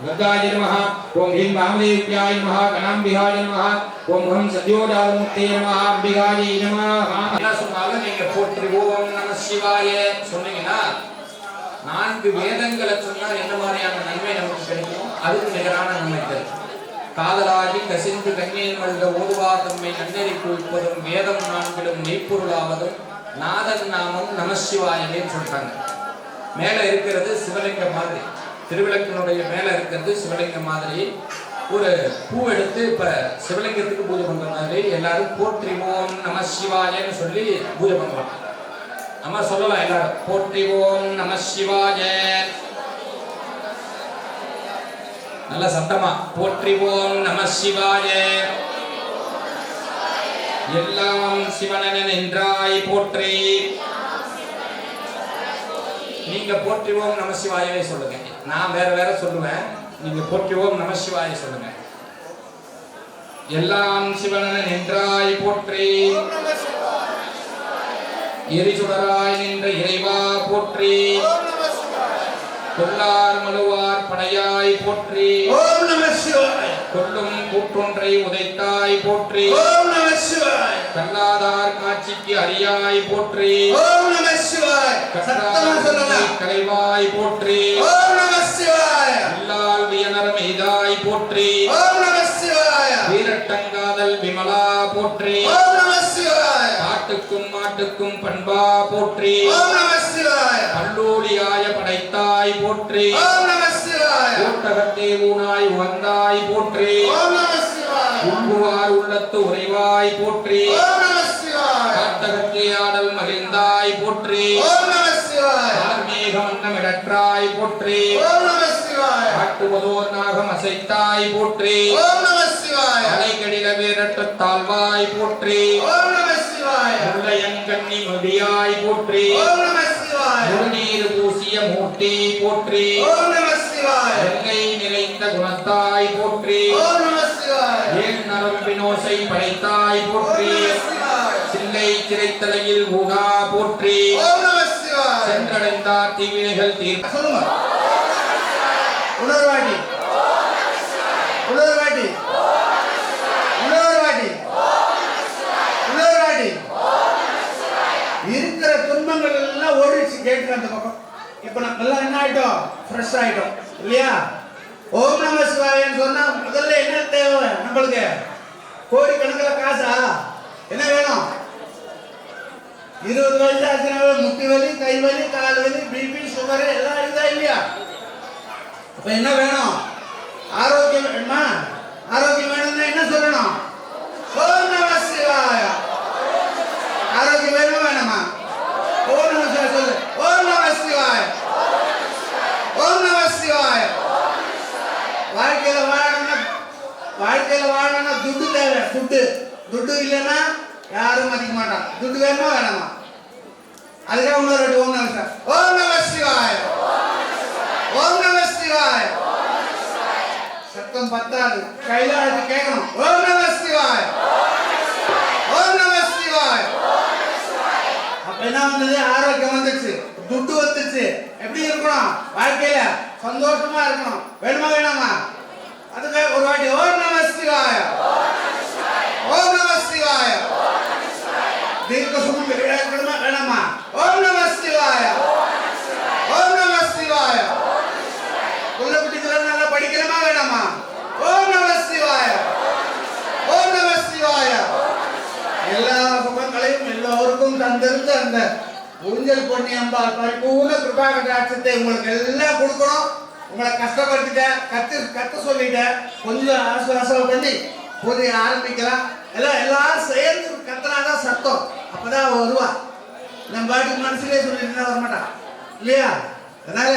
கங்காய நமஹ ஓம் ஹீம் வாமதேவ்யாய நமஹ கணாம்பிகாய நமஹ ஓம் ஓம் சத்யோஜாதமுக்தே நமஹ அம்பிகாய நமஹ. என்ன சொன்னாலும் நீங்க போற்றி ஓம் நம சிவாய சொன்னீங்கன்னா 4 வேதங்களை சொன்னால் என்ன மாதிரியான நன்மை நமக்கு கிடைக்கும் அதுக்கு நிகரான நன்மை கிடைக்கும். காதலாகி கசிந்து கண்ணீர் மல்க ஓதுவார் தம்மை நன்னறி குவிப்பதும் வேதம் 4லும் மெய்ப்பொருளாவதும் நாதன் நாமம் நமசிவாயமே சொல்றாங்க. மேல இருக்கிறது சிவலிங்கம் மாதிரி, திருவிளக்கினுடைய மேல இருக்கிறது சிவலிங்கம் மாதிரி. ஒரு பூ எடுத்து இப்ப சிவலிங்கத்துக்கு பூஜை பண்ற மாதிரி எல்லாரும் போற்றி ஓம் நமசிவாயன்னு சொல்லி பூஜை பண்றோம். நம்ம சொல்லலாம் எல்லாரும் போற்றி ஓம் நம சிவாய. நல்ல சத்தமா போற்றி ஓம் நம சிவாய. எல்லாம் சிவனன் என்றாய் போற்றி. நீங்க போற்றி ஓம் நம சிவாயவே சொல்லுங்க. நான் வேற வேற சொல்லுவேன், நீங்க போற்றி ஓம் நம சிவாய சொல்லுங்க. எல்லாம் சிவனன் என்றாய் போற்றி. எரிசுடராய் நின்ற இறைவா போற்றி. கொல்லார் மழுவார் படையாய் போற்றி. கொல்லும் கூற்றொன்றை உதைத்தாய் போற்றி. கல்லாதார் காட்சிக்கு அரியாய் போற்றி ஓம் நம சிவாய சத்தமா சொல்லலாம் கலைவாய் போற்றி ஓம் நம சிவாய அல்லால் வியனர் மீதாய் போற்றி ஓம் நம சிவாய வீரட்டங்காதல் விமலா போற்றி ஓம் நம சிவாய பாட்டுக்கும் மாட்டுக்கும் பண்பா போற்றி ஓம் நம சிவாய பல்லூலியாய படைத்தாய் போற்றி ஓம் நம சிவாய கூட்டகத்தே ஊனாய் உகந்தாய் போற்றி ஓம் நம சிவாய உள்குவார் உள்ளத்து உறைவாய் போற்றி ஓம் நம சிவாய காத்தகத்தே ஆடல் மகிழ்ந்தாய் போற்றி ஓம் நம சிவாய ஆர்மேக வண்ணமிடற்றாய் போற்றி ஓம் நம சிவாய காட்டுவதோர் நாகம் அசைத்தாய் போற்றி ஓம் நம சிவாய அலைகடில வீரட்டு தாழ்வாய் போற்றி ஓம் நம சிவாய முள்ளையங்கண்ணி முடியாய் போற்றி ஓம் நம சிவாய முழுநீர் பூசிய மூர்த்தி போற்றி ஓம் நம சிவாய வெங்கை நிறைந்த குணத்தாய் போற்றி ஓம் நம சிவாய ஏன் நரம்பினோசை படைத்தாய் ஓம் போற்றி நம சிவாய சில்லை சிறைத்தலையில் ஊனா போற்றி ஓம் நம சிவாய சென்றடைந்தார் தீவினைகள் தீர்க்க சொல்லுங்க உணர்வாடி உணர்வாடி உணர்வாடி உணர்வாடி இருக்கிற துன்பங்கள் எல்லாம் ஓடிச்சு கேட்டு அந்த பக்கம் இப்ப நம்ம எல்லாம் என்ன ஆயிட்டோம் ஃப்ரெஷ் ஆயிட்டோம் இல்லையா ஓம் நம சிவாயன்னு சொன்னா முதல்ல என்ன தேவை நம்மளுக்கு கோடிக்கணக்கில் காசா என்ன வேணும் 20 வயசு ஆச்சுனாவே முட்டி வலி கை வலி கால் வலி பிபி சுகர் எல்லாம் இருக்குதா இல்லையா அப்ப என்ன வேணும் ஆரோக்கியம் வேணுமா ஆரோக்கியம் வேணும்னா என்ன சொல்லணும் ஓம் நம சிவாய ஆரோக்கியம் வேணுமா வேணுமா ஓம் நம சிவாய சொல்லு ஓம் நம சிவாய ஓம் நம சிவாய வாழ்க்கையில வாழணும்னா துட்டு தேவை துட்டு இல்லைன்னா யாரும் மதிக்க மாட்டான் துட்டு வேணுமா வேணாமா அதுக்காக இன்னொரு ஓம் நம சிவாய ஓம் நம சிவாய ஓம் நம சிவாய சத்தம் பத்தாது கையில அழைத்து கேட்கணும் ஓம் நம சிவாய ஓம் நம சிவாய அப்ப என்ன வந்தது ஆரோக்கியம் வந்துச்சு துட்டு வந்துச்சு எப்படி இருக்கணும் வாழ்க்கையில சந்தோஷமா இருக்கணும் வேணுமா வேணாமா அதுக்கு ஒரு வாட்டி ஓம் நம சிவாய ஓம் நம சிவாய தீர்க்க சுமம் இருக்கணுமா வேணாமா ஓம் நம சிவாய ஓம் நம சிவாய உள்ள குட்டிகள் நல்லா படிக்கணுமா வேணாமா ஓம் நம சிவாய ஓம் நம சிவாய எல்லா சுகங்களையும் எல்லோருக்கும் தந்திருந்த அந்த ஊஞ்சல் பொன்னியம்பாள் பரிபூர்ண கிருபா கடாட்சத்தை உங்களுக்கு எல்லாம் கொடுக்கணும். உங்களை கஷ்டப்படுத்திட்ட கத்து சொல்லிட்ட கொஞ்சம் ஆசுவாசம் பண்ணி பூஜையை ஆரம்பிக்கலாம். எல்லாரும் சேர்ந்து கத்தனாதான் சத்தம், அப்பதான் வருவா. நம்ம பாட்டுக்கு மனசுலேயே சொல்லிட்டு வரமாட்டான் இல்லையா? அதனால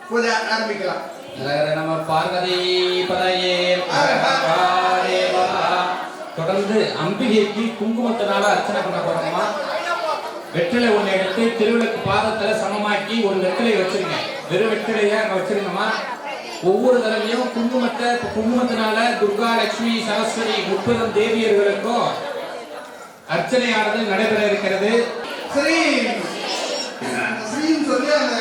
பூஜை ஆரம்பிக்கலாம். நம பார்வதி பதையே. தொடர்ந்து அம்பிகைக்கு குங்குமத்தினால அர்ச்சனை பண்ண போறோமா. வெற்றிலை ஒண்ணு எடுத்து திருவிளக்கு பாதத்துல சமமாக்கி ஒரு வெற்றிலை வச்சிருங்க. வெறும் வெற்றிலையா அங்க வச்சிருங்கம்மா. ஒவ்வொரு தடவையும் குங்குமத்தினால துர்கா, லட்சுமி, சரஸ்வதி 30 தேவியர்களுக்கும் அர்ச்சனையானது நடைபெற இருக்கிறது. ஸ்ரீ சொல்லி அந்த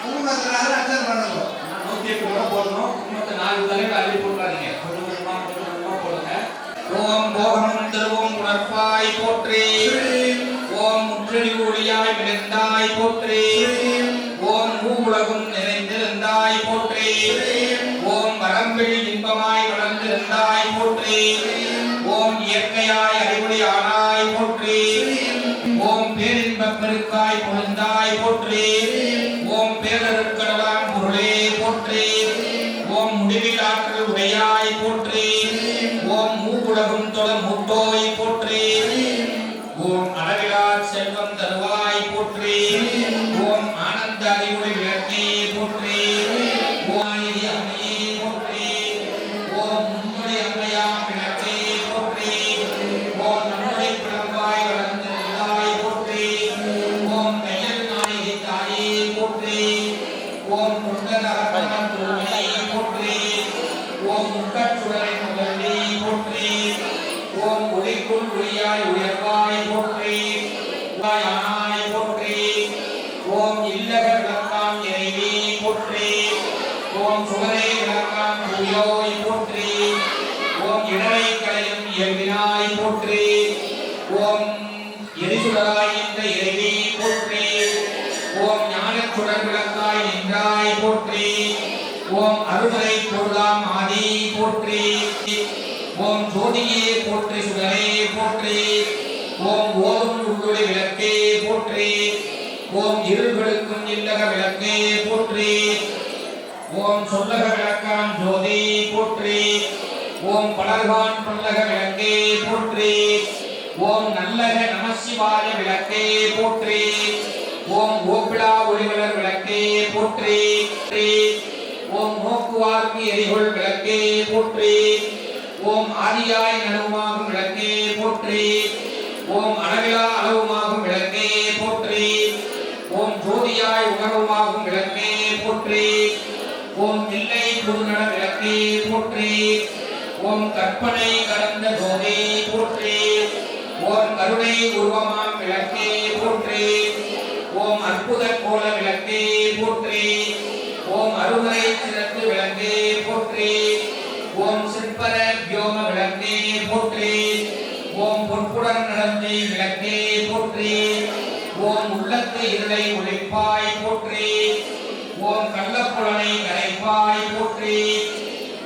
குங்குமத்தினால அர்ச்சனை பண்ணணும். 108 ரூபா போடணும். குங்குமத்தை 4 தடவை அள்ளி போடாதீங்க, கொஞ்சம் கொஞ்சமா போடுங்க. ஓம் போகமும் திருவும் உணர்ப்பாய் போற்றி. ஓம் முற்றடி ஒளியாய் விழுந்தாய் போற்றி. ஓம் பூவுலகும் நிறைந்திருந்தாய் போற்றி. ஓம் வரம்பில் இன்பமாய் வளர்ந்திருந்தாய் போற்றி. ஓம் இயற்கையாய் அறிவுரை ஆனாய் போற்றி. ஓம் பேரின்பப் பெருக்காய் பொழுந்தாய் போற்றி. ஓம் பேரருட்கடலாம் பொருளே போற்றி. ஓம் முடிவில் ஆற்றல் உடையாய் போற்றி. ஓம் மூவுலகும் தொழ மூட்டோய் போற்றி. ஓம் அளவிலா செல்வம் தருவாய் போற்றி. ஓம் ஆனந்த அறிவுரை விளக்கே போற்றி. ஓம் அம்மையே போற்றி. ஓம் முன்னுடைய அம்மையாம் விளக்கே போற்றி. ஓம் நம்முடைய பிளம்பாய் வளர்ந்திருந்தாய் போற்றி. ஓம் கையல் நாயகி தாயே போற்றி. ஓம் முண்டதரகணம் தூணை போற்றி. ஓம் முக்கச்சுடரை முதல்வி போற்றி. ஓம் ஒளிக்குள் ஒளியாய் உயர்வாய் போற்றி. ஆனாய் போற்றி. ஓம் இல்லக விளக்காம் இறைவி போற்றி. ஓம் சுடரை விளக்காம் தூயோய் போற்றி. ஓம் இடரை களையும் இயல்பினாய் போற்றி. ஓம் சுடராய் நின்ற இறைவி போற்றி. ஓம் ஞானச் சுடர் விளக்காய் நின்றாய் போற்றி. ஓம் அருள்மறை பொருளாம் ஆதி போற்றி. ஓம் ஜோதியே போற்றி சுடரே போற்றி. ஓம் ஓதும் உள்ளொளி விளக்கே போற்றி. ஓம் இருள்களுக்கும் இல்லக விளக்கே போற்றி. ஓம் சொல்லக விளக்காம் ஜோதி போற்றி. ஓம் பலர்கான் பல்லக விளக்கே போற்றி. ஓம் நல்லக நமசிவாய விளக்கே போற்றி. ஓம் கோபிலா ஒளிவலர் விளக்கே போற்றி. ஓம் நோக்குவார்க்கு எரிகொள் விளக்கே போற்றி. ஓம் ஆதியாய் நடுவுமாகும் விளக்கே போற்றி. ஓம் அளவிலா அளவுமாகும் விளக்கே போற்றி. ஓம் ஜோதியாய் உணர்வுமாகும் விளக்கே போற்றி. ஓம் தில்லை புதுநட விளக்கே போற்றி. ஓம் கற்பனை கடந்த ஜோதி போற்றி. ஓம் கருணை உருவமாம் விளக்கே போற்றி. ஓம் அற்புத கோல விளக்கே போற்றி. ஓம் அருமறை சிறப்பு விளக்கே போற்றி. ஓம் சிற்பர வியோம விளக்கே போற்றி. ஓம் பொற்புடன் நடந்தை விளக்கே போற்றி. ஓம் உள்ளத்து இருளை ஒழிப்பாய் போற்றி. ஓம் கள்ளப்புலனை கரைப்பாய் போற்றி.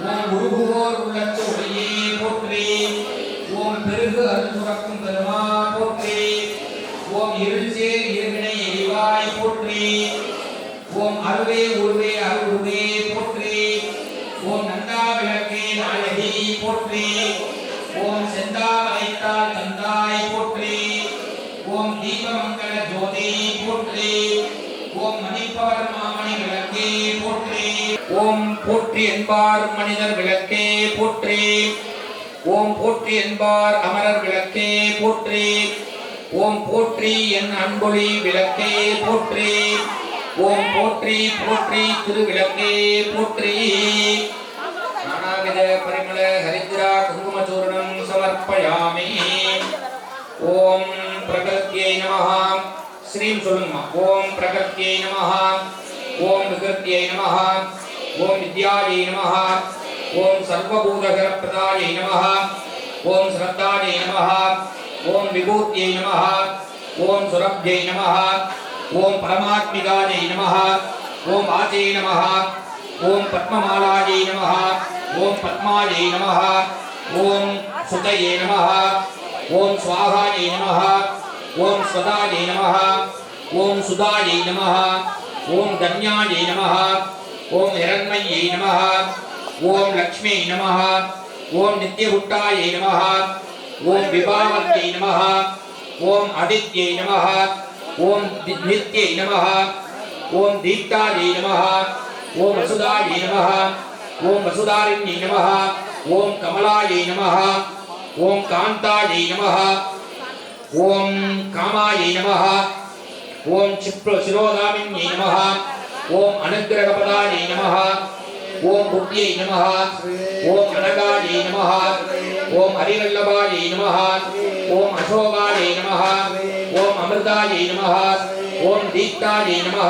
ஓம் உருகுவோர் உள்ளத்து ஒளியே போற்றி. ஓம் பெருகு அருள் சுரக்கும் பெருமா போற்றி. ஓம் இருள் சேர் இருவினை எரிவாய் போற்றி. ஓம் அருவே உருவே அருள்வே போற்றி. ஓம் நந்தா விளக்கே நாயகி போற்றி. ஓம் செந்தா வளைத்தால் தந்தாய் போற்றி. ஓம் தீபமங்கல ஜோதி போற்றி. ஓம் மணிப்பவர் மாமணி விளக்கே போற்றி. ஓம் போற்றி என்பார் மனிதர் விளக்கே போற்றி. ஓம் போற்றி என்பார் அமரர் விளக்கே போற்றி. ஓம் போற்றி என் அன்பொழி விளக்கே போற்றி. ஓம் போற்றி போற்றி திருவிளக்கே போற்றி. நானாவித பரிமள ஹரித்ரா குங்குமச்சூர்ணம் சமர்ப்பயாமி. ஓம் பிரகத்யை நமஹ. ஸ்ரீம் சொல்லுங்கம்மா. ஓம் பிரகத்யை நமஹ. ஓம் விகிருத்யை நமஹ. ஓம் வித்யாயை நமஹ. ஓம் சர்வபூதகரப்பிரதாயை நமஹ. ஓம் ஸ்ரத்தாயை நமஹ. ஓம் விபூத்யை நமஹ. ஓம் சுரப்ஜை நமஹ. ஓம் பரமாத்மிகாயை நமஹ. ஓம் ஆஜை நமஹ. ஓம் பத்மமாலாயை நமஹ. ஓம் பத்மாயை நமஹ. ஓம் சுதயே நமஹ. ஓம் ஸ்வாஹாயை நமஹ. ஓம் ஸ்வதாயை நமஹ. ஓம் சுதாயை நமஹ. ஓம் தன்யாயை நமஹ. ஓம் ஹிரண்மயை நமஹ. ஓம் லக்ஷ்மியை நமஹ. ஓம் நித்யபுட்டாயை நமஹ. ஓம் விபாவத்யை நமஹ. ஓம் அதித்யை நமஹ. ஓம் நித்யை நமஹ. ஓம் தீப்தாயை நமஹ. ஓம் வசுதாயை நமஹ. ஓம் வசுதாரிண்யை நமஹ. ஓம் கமலாயை நமஹ. ஓம் காந்தாயை நமஹ. ஓம் காமாயை நமஹ. ஓம் சிரோதாமின்யை நமஹ. ஓம் அனுக்கிரகபதாயை நமஹ. ஓம் புத்தியை நமஹ. ஓம் அனகாயை நமஹ. ஓம் ஹரிவல்லபாயை நமஹ. ஓம் அசோகாயை நமஹ. ஓம் அமிர்தாயை நமஹ. ஓம் தீப்தாயை நமஹ.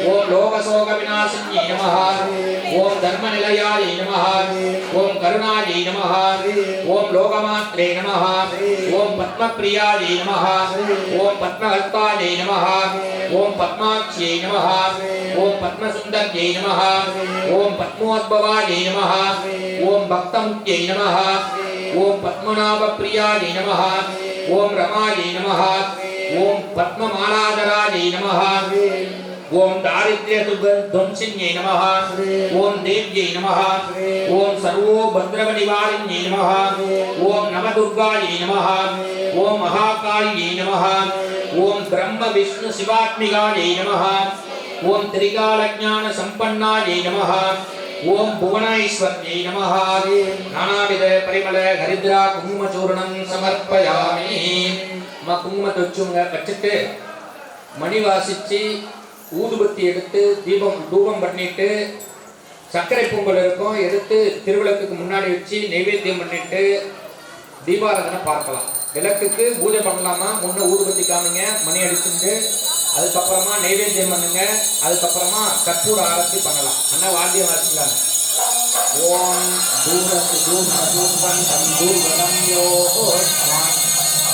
ஓம் லோகசோக விநாசின்யை நமஹ. ஓம் தர்மநிலையாயை நமஹ. ஓம் கருணாயை நமஹ. ஓம் லோகமாத்ரே நமஹ. ஓம் பத்மப்ரியாயை நமஹ. ஓம் பத்மஹஸ்தாயை நமஹ. ஓம் பத்மாக்ஷ்யை நமஹ. ஓம் பத்மசுந்தர்யை நமஹ. ஓம் பத்மோத்பவாயை நமஹ. ஓம் பக்தமுக்யை நமஹ. ஓம் பத்மநாபப்ரியாயை நமஹ. ஓம் ரமாயை நமஹ. ஓம் பத்மமாலாதராயை நமஹ. ஓம் தாரித்ர்ய துவம்சின்யை நமஹ. ஓம் தேவ்யை நமஹ. ஓம் சர்வோபத்ரவநிவாரிண்யை நமஹ. ஓம் நவதுர்காயை நமஹ. ஓம் மகாகாளியை நமஹ. ஓம் பிரம்ம விஷ்ணு சிவாத்மிகாயை நமஹ. ஓம் திரிகாலஜ்ஞான சம்பன்னாயை நமஹ. ஓம் புவனைஸ்வர்யை நமஹ. நானாவித பரிமள ஹரித்ரா குங்குமச்சூர்ணம் சமர்ப்பயாமி. குங்குமத்தை வச்சுட்டு மணி வாசிச்சு ஊதுபத்தி எடுத்து தூபம் பண்ணிட்டு சர்க்கரை பொங்கல் இருக்கும் எடுத்து திருவிளக்குக்கு முன்னாடி வச்சு நைவேத்தியம் பண்ணிட்டு தீபாராதனை பார்க்கலாம். விளக்குக்கு பூஜை பண்ணலாமா, முன்ன ஊதுபத்தி காமிங்க, மணி அடிச்சுட்டு அதுக்கப்புறமா நைவேத்தியம் பண்ணுங்க, அதுக்கப்புறமா கற்பூர ஆரத்தி பண்ணலாம். அண்ணா வாத்தியம் வாசிக்கலாங்க. ஓம் தூரம்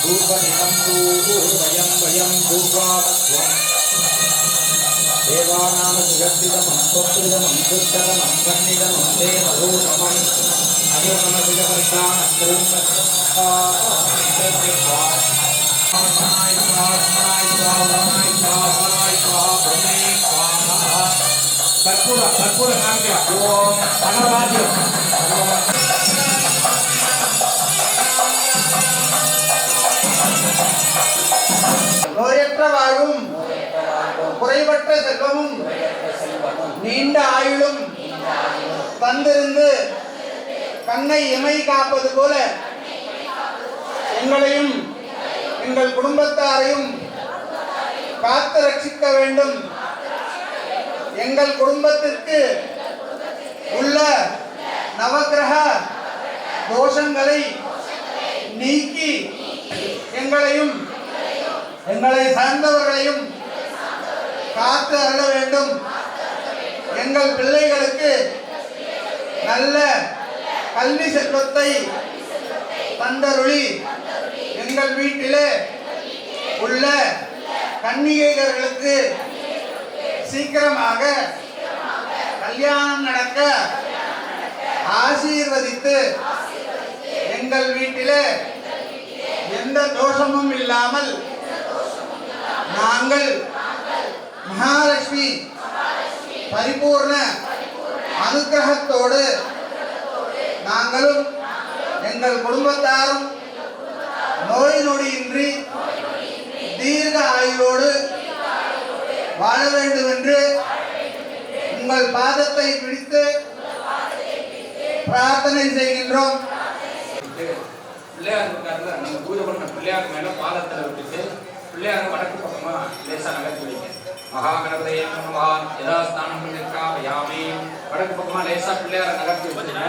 धूपनितं वयं वयं धूपावस्वम् देवानां सुगन्धितमं स्वप्रिदमं दुष्टतमं वह्निदमं देवदूतमम् अयो नमः कर्पूर कर्पूर कांग्या ओम अनवाद्य நோயற்ற வாழ்வும் குறைவற்ற செல்வமும் நீண்ட ஆயுளும் தந்திருந்து கண்ணை இமை காப்பது போல எங்களையும் எங்கள் குடும்பத்தாரையும் காத்து ரட்சிக்க வேண்டும். எங்கள் குடும்பத்திற்கு உள்ள நவக்கிரக தோஷங்களை நீக்கி எங்களையும் எங்களை சார்ந்தவர்களையும் காத்து அருள வேண்டும். எங்கள் பிள்ளைகளுக்கு நல்ல கல்வி செல்வத்தை தந்தருளி எங்கள் வீட்டிலே உள்ள கன்னிகைகளுக்கு சீக்கிரமாக கல்யாணம் நடக்க ஆசீர்வதித்து எங்கள் வீட்டிலே எந்த தோஷமும் இல்லாமல் நாங்கள் மகாலட்சுமி பரிபூர்ண அனுகிரகத்தோடு நாங்களும் எங்கள் குடும்பத்தாரும் நோய் நொடியின்றி தீர்க்க ஆயுளோடு வாழ வேண்டும் என்று உங்கள் பாதத்தை பிடித்து பிரார்த்தனை செய்கின்றோம். பிள்ளையார் இருக்காருல, நம்ம பூஜை பண்ண பிள்ளையார் மேல பாதத்தில் விட்டுட்டு பிள்ளையார் வடக்கு பக்கமா லேசா நகர்த்தி வைங்க. மகாகணபதியே நமஹ யதாஸ்தானம் பண்ணிருக்காமயாமி. வடக்கு பக்கமா லேசா பிள்ளையாரை நகர்த்தி வச்சுங்க.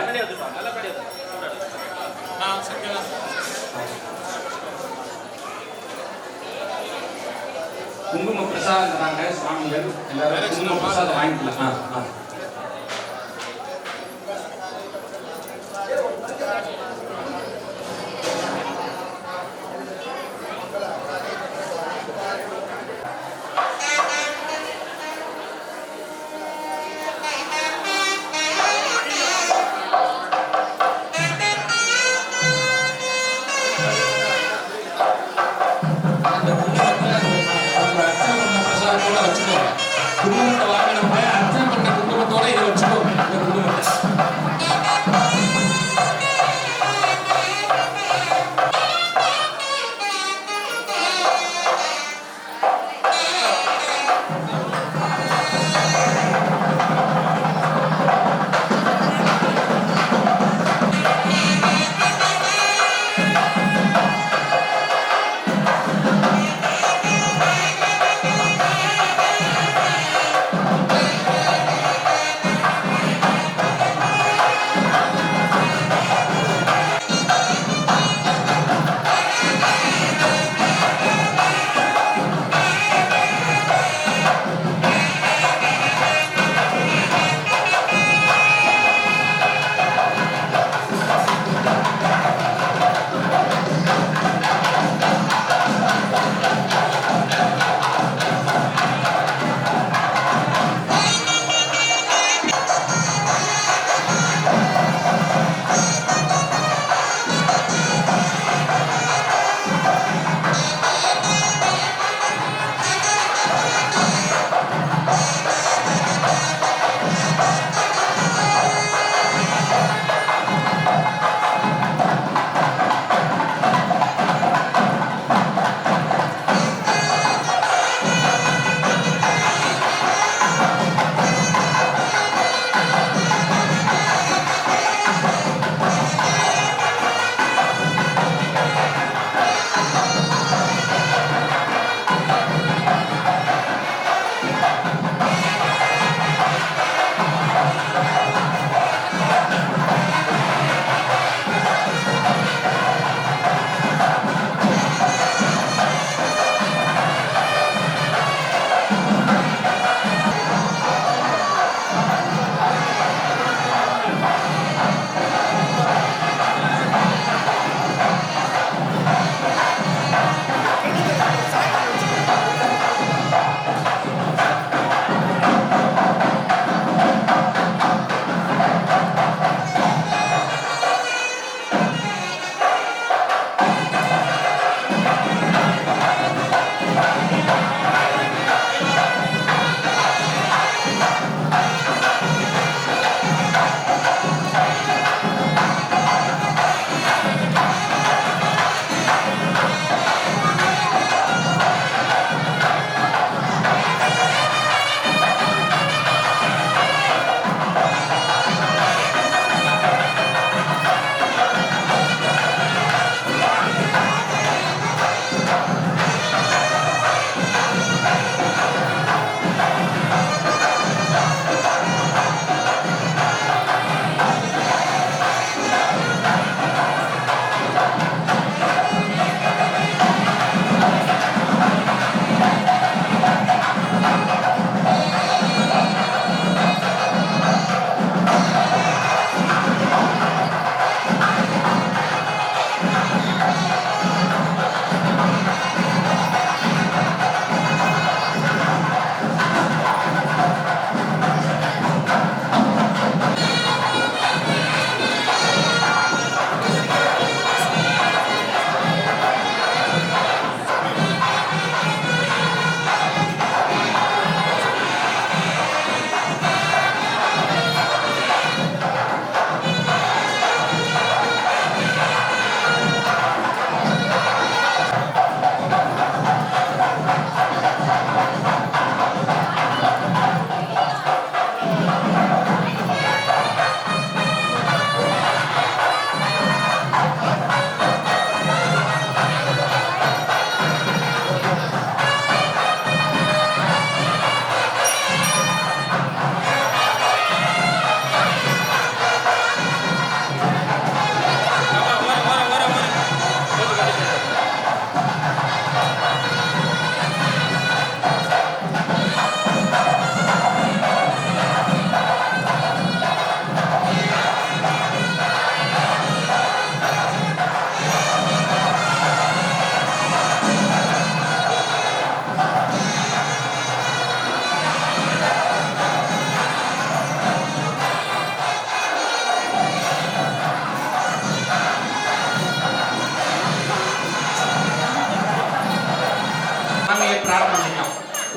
குங்கும பிரசாதம் தராங்க சுவாமிகள், எல்லாரும் குங்கும பிரசாதம் வாங்கிக்கலாம். குங்குமத்தை வாங்கினவங்க அர்ச்சனை பண்ண குங்குமத்தை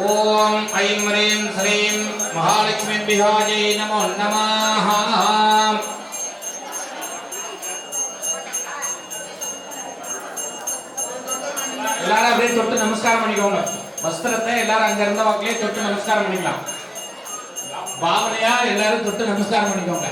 ஓம் ஐம் ஹ்ரீம் ஸ்ரீம் மகாலட்சுமிபியாஜை நமோ நமः. எல்லாரும் அப்படியே தொட்டு நமஸ்காரம் பண்ணிக்கோங்க. வஸ்திரத்தை எல்லாரும் அங்க இருந்த வாக்கிலே தொட்டு நமஸ்காரம் பண்ணிக்கலாம். பாவனையா எல்லாரும் தொட்டு நமஸ்காரம் பண்ணிக்கோங்க.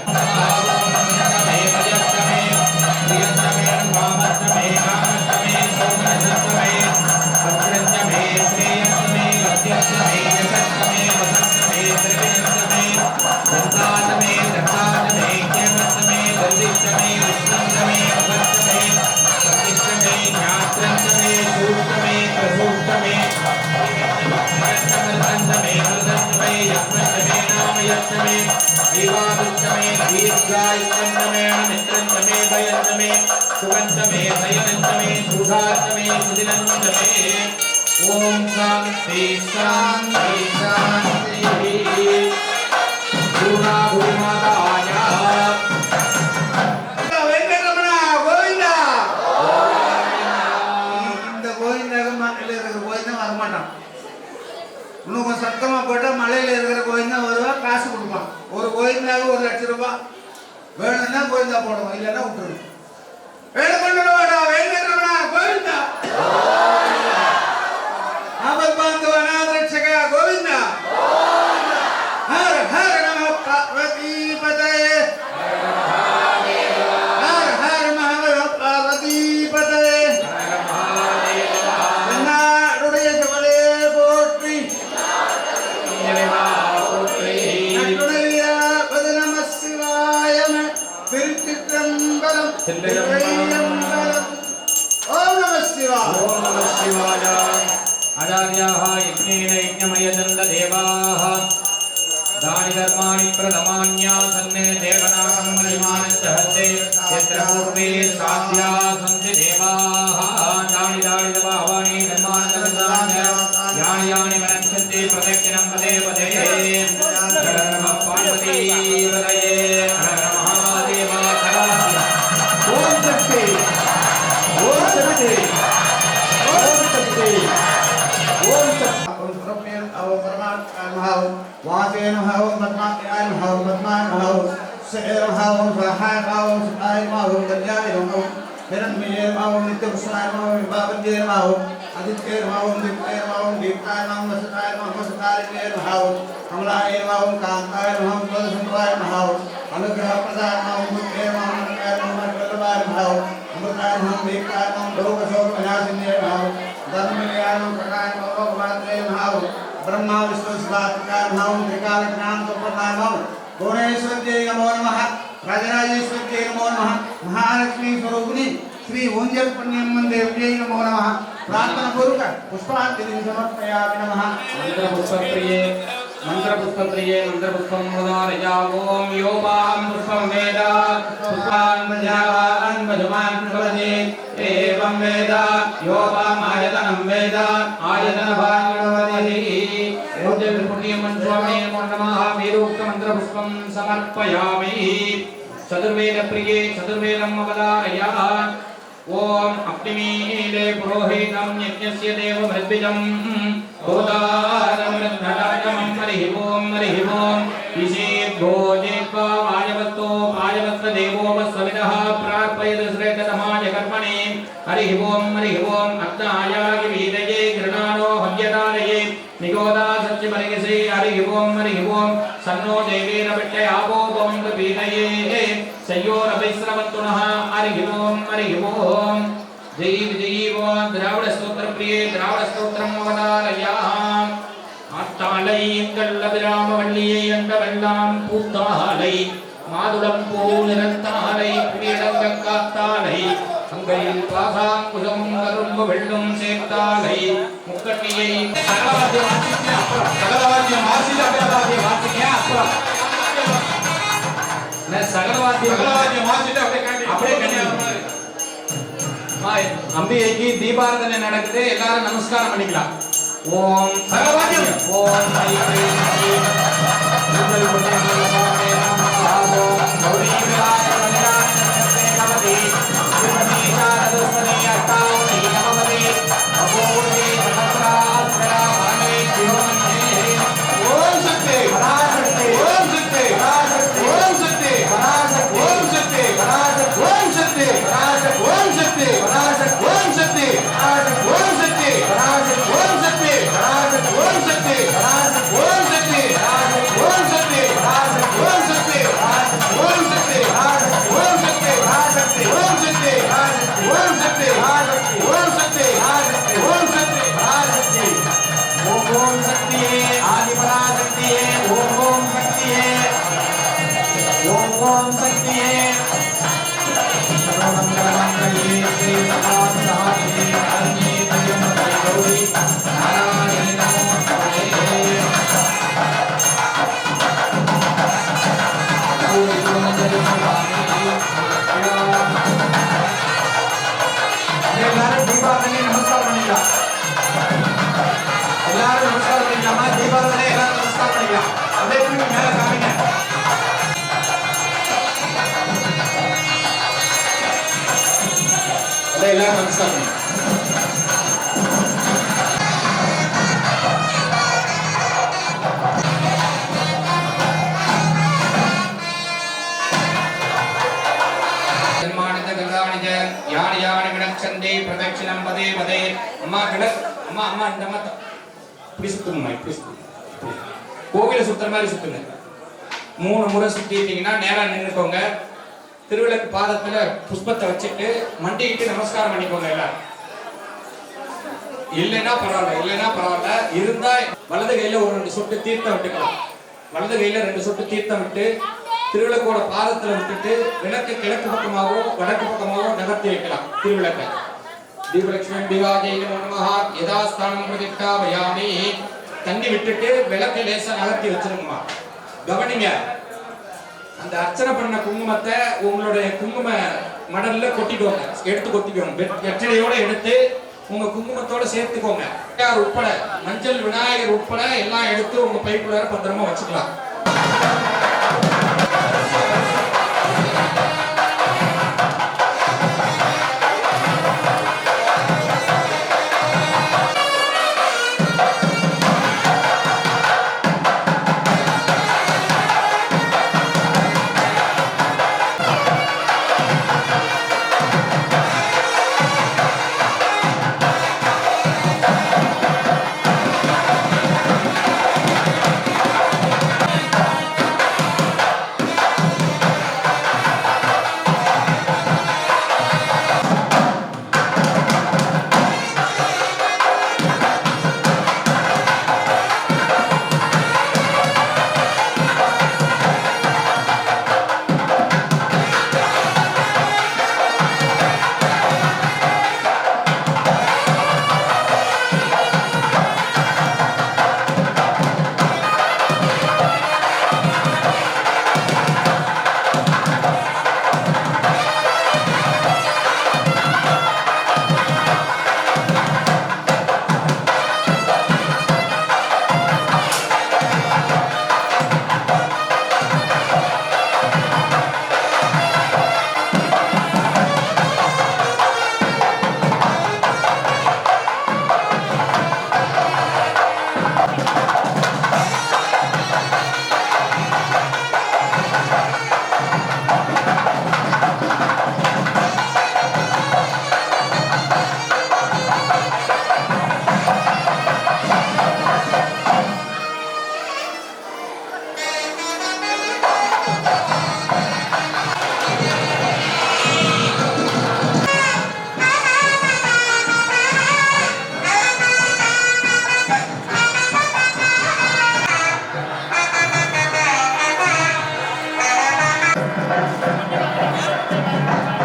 विवादुच्चमे दीर्घायुष्यन्तमे मित्रन्तमे भयन्तमे सुगन्तमे शयनन्तमे सुधान्तमे सुदिनन्तमे. ओम शान्ति शान्ति शान्ति. गुणा गुरुमाताय வெங்கடரமணா கோவிந்தா. இந்த கோவிந்தாக மலையில இருக்கிற கோவிந்தா வரமாட்டான். இன்னும் கொஞ்சம் சத்தமா போட்டா மலையில இருக்கிற கோவிந்தா வருவா, காசு கொடுப்பான். ஒரு கோவிந்தாக 1 லட்சம் ரூபாய் வேணும்னா கோவிந்தா போடுவோம், இல்லைன்னா விட்டுருவோம். வேலை கொண்டு வாடா வெங்கடரமணா கோவிந்தா. ஆபத் பாந்தவ அநாத ரட்சக கோவிந்தா. ஹர ஹர நம பார்வதி பதயே. ஹர ஹர மஹா பார்வதி பதயே. நாடுடைய சிவனே போற்றி. நட்டுடைய பத நம சிவாயம. திருச்சிற்றம்பலம் திருவையம்பலம். ஓம் நம சிவாய. ओम नमः शिवाय. आचार्याः यज्ञेन यज्ञमयजन्त देवाः दानि धर्माणि प्रथमान्यासन्ने देवनामं महिमानश्च हस्ते यत्र पूर्वे साध्या सन्ति देवाः दानि दानि भावानि धर्मानि यानि यानि मनच्छन्ति प्रदक्षिणं पदे पदे. हर नमः पार्वती हृदये हर महादेव सर्वस्य. ओम शक्ति ओम शक्ति ओम शक्ति ओम शक्ति. ओम परमात्मा वासेन ओम परमात्मा ओम परमात्मा सेर ओम सहाय ओम सहाय ओम कल्याण ओम हिरण्मय ओम नित्य प्रसाद ओम बाबज्य ओम आदित्य ओम दिव्य ओम दीप्ताय ओम वसताय ओम वसताय ओम कमलाय ओम कांताय ओम तुलसीवाय ओम अनुग्रह प्रदाय ओम बुद्धे ओम ओम वल्लभाय ओम अमृताय ओम दीप्ताय ओम लोक शोक विनाशिन्ये ओम धर्मनिलयाय ओम प्रकाय ओम भगवते ओम ब्रह्मा विष्णु शिवात्मकाय ओम त्रिकाल ज्ञान संपन्नाय ओम भुवनेश्वरजय नमो नमः. राजराजेश्वरजय नमो नमः. महालक्ष्मी स्वरूपिणी श्री ओंजल पुण्यम देव्यै नमो नमः. प्रार्थना पूर्वक पुष्पांजलि समर्पयामि नमः. मंत्रपुष्पप्रिये मंत्रपुष्पप्रिये मंत्रपुष्पं मुदारयामि. ओम योपां पुष्पं वेद पुष्पान् मध्यान् मधुमान् भवति एवं वेद योपाम् आयतनं वेद आयतनभान् भवति. ओंजल पुण्यम स्वामी नमो नमः. वेदोक्त मंत्रपुष्पं समर्पयामि. चतुर्वेद प्रिये चतुर्वेदम् अवधारयामि. ओम अग्निमीले पुरोहितं यज्ञस्य देवमद्विजं भूतारमृद्धराजमं हरिः ओम विशेषोजेत्वा वायवत्तो वायवत्तदेवो वस्सविदः प्रार्पयत् श्रेष्ठतमाय कर्मणि हरिः ओम अग्नायागि वीदये गृणानो हव्यदालये निगोदा सच्चिमरिगसे हरिः ओम सन्नो देवेन विट्टयापो पवनपीतये सयोरभिस्रवन्तुनः हरिः ओम जय विजयी वो द्राविड स्तोत्र प्रिये द्राविड स्तोत्रम अवतारयाम. आत्तालै कल्लविराम वल्लिये अंडवल्लाम पूத்தாலை மாதுளம் பூ நிறத்தாலை புரியடங்க காத்தாலை அங்கையில் பாசாங்குசம் கரும்பு வெள்ளும் சேர்த்தாலை முக்கட்டியை சகலவாத்தியம் அப்படியே அம்பிகைக்கு தீபாராதனை நடக்குது. எல்லாரும் நமஸ்காரம் பண்ணிக்கலாம். ஓம் சகலவாத்தியம் ஓம் ஐ எல்லாரும் நமஸ்காரம் பண்ணிக்கலாமா? தீபாவளி எல்லாரும் நமஸ்காரம் பண்ணிக்கலாம். அப்படியே திரும்பி மேல காமிங்க. அப்படியே எல்லாரும் நமஸ்காரம் பண்ணுங்க. யானி யானி விடச்சந்தே பிரதட்சிணம் பதே பதே. அம்மா கிடக் அம்மா அம்மா இந்த அம்மா இப்படி சுத்துங்கம்மா, இப்படி சுத்துங்க. கோவில சுத்துற மாதிரி சுத்துங்க. 3 முறை சுத்திட்டீங்கன்னா நேரா நின்றுக்கோங்க. திருவிளக்கு பாதத்துல புஷ்பத்தை வச்சுட்டு மண்டிக்கிட்டு நமஸ்காரம் பண்ணிக்கோங்க எல்லாரும். இல்லைன்னா பரவாயில்ல. இருந்தா வலது கையில ஒரு 2 சொட்டு தீர்த்தம் விட்டுக்கலாம். வலது கையில 2 சொட்டு தீர்த்தம் விட்டு திருவிளக்கோட பாதத்துல விட்டுட்டு விளக்கு கிழக்கு பக்கமாவோ வடக்கு பக்கமாவோ நகர்த்தி வைக்கலாம். திருவிளக்க தீபலட்சுமி திவாஜை நமஹ யதாஸ்தானம் பிரதிஷ்டாபயாமி. தண்ணி விட்டுட்டு விளக்கை லேசா நகர்த்தி வச்சிருங்கம்மா. கவனிங்க, அந்த அர்ச்சனை பண்ண குங்குமத்தை உங்களுடைய குங்கும மடல்ல கொட்டிக்கோங்க. எடுத்து கொட்டிக்கோங்க. வெற்றிலையோட எடுத்து உங்க குங்குமத்தோட சேர்த்துக்கோங்க. உட்பட மஞ்சள் விநாயகர் உட்பட எல்லாம் எடுத்து உங்க பைக்குள்ளார பத்திரமா வச்சுக்கலாம்.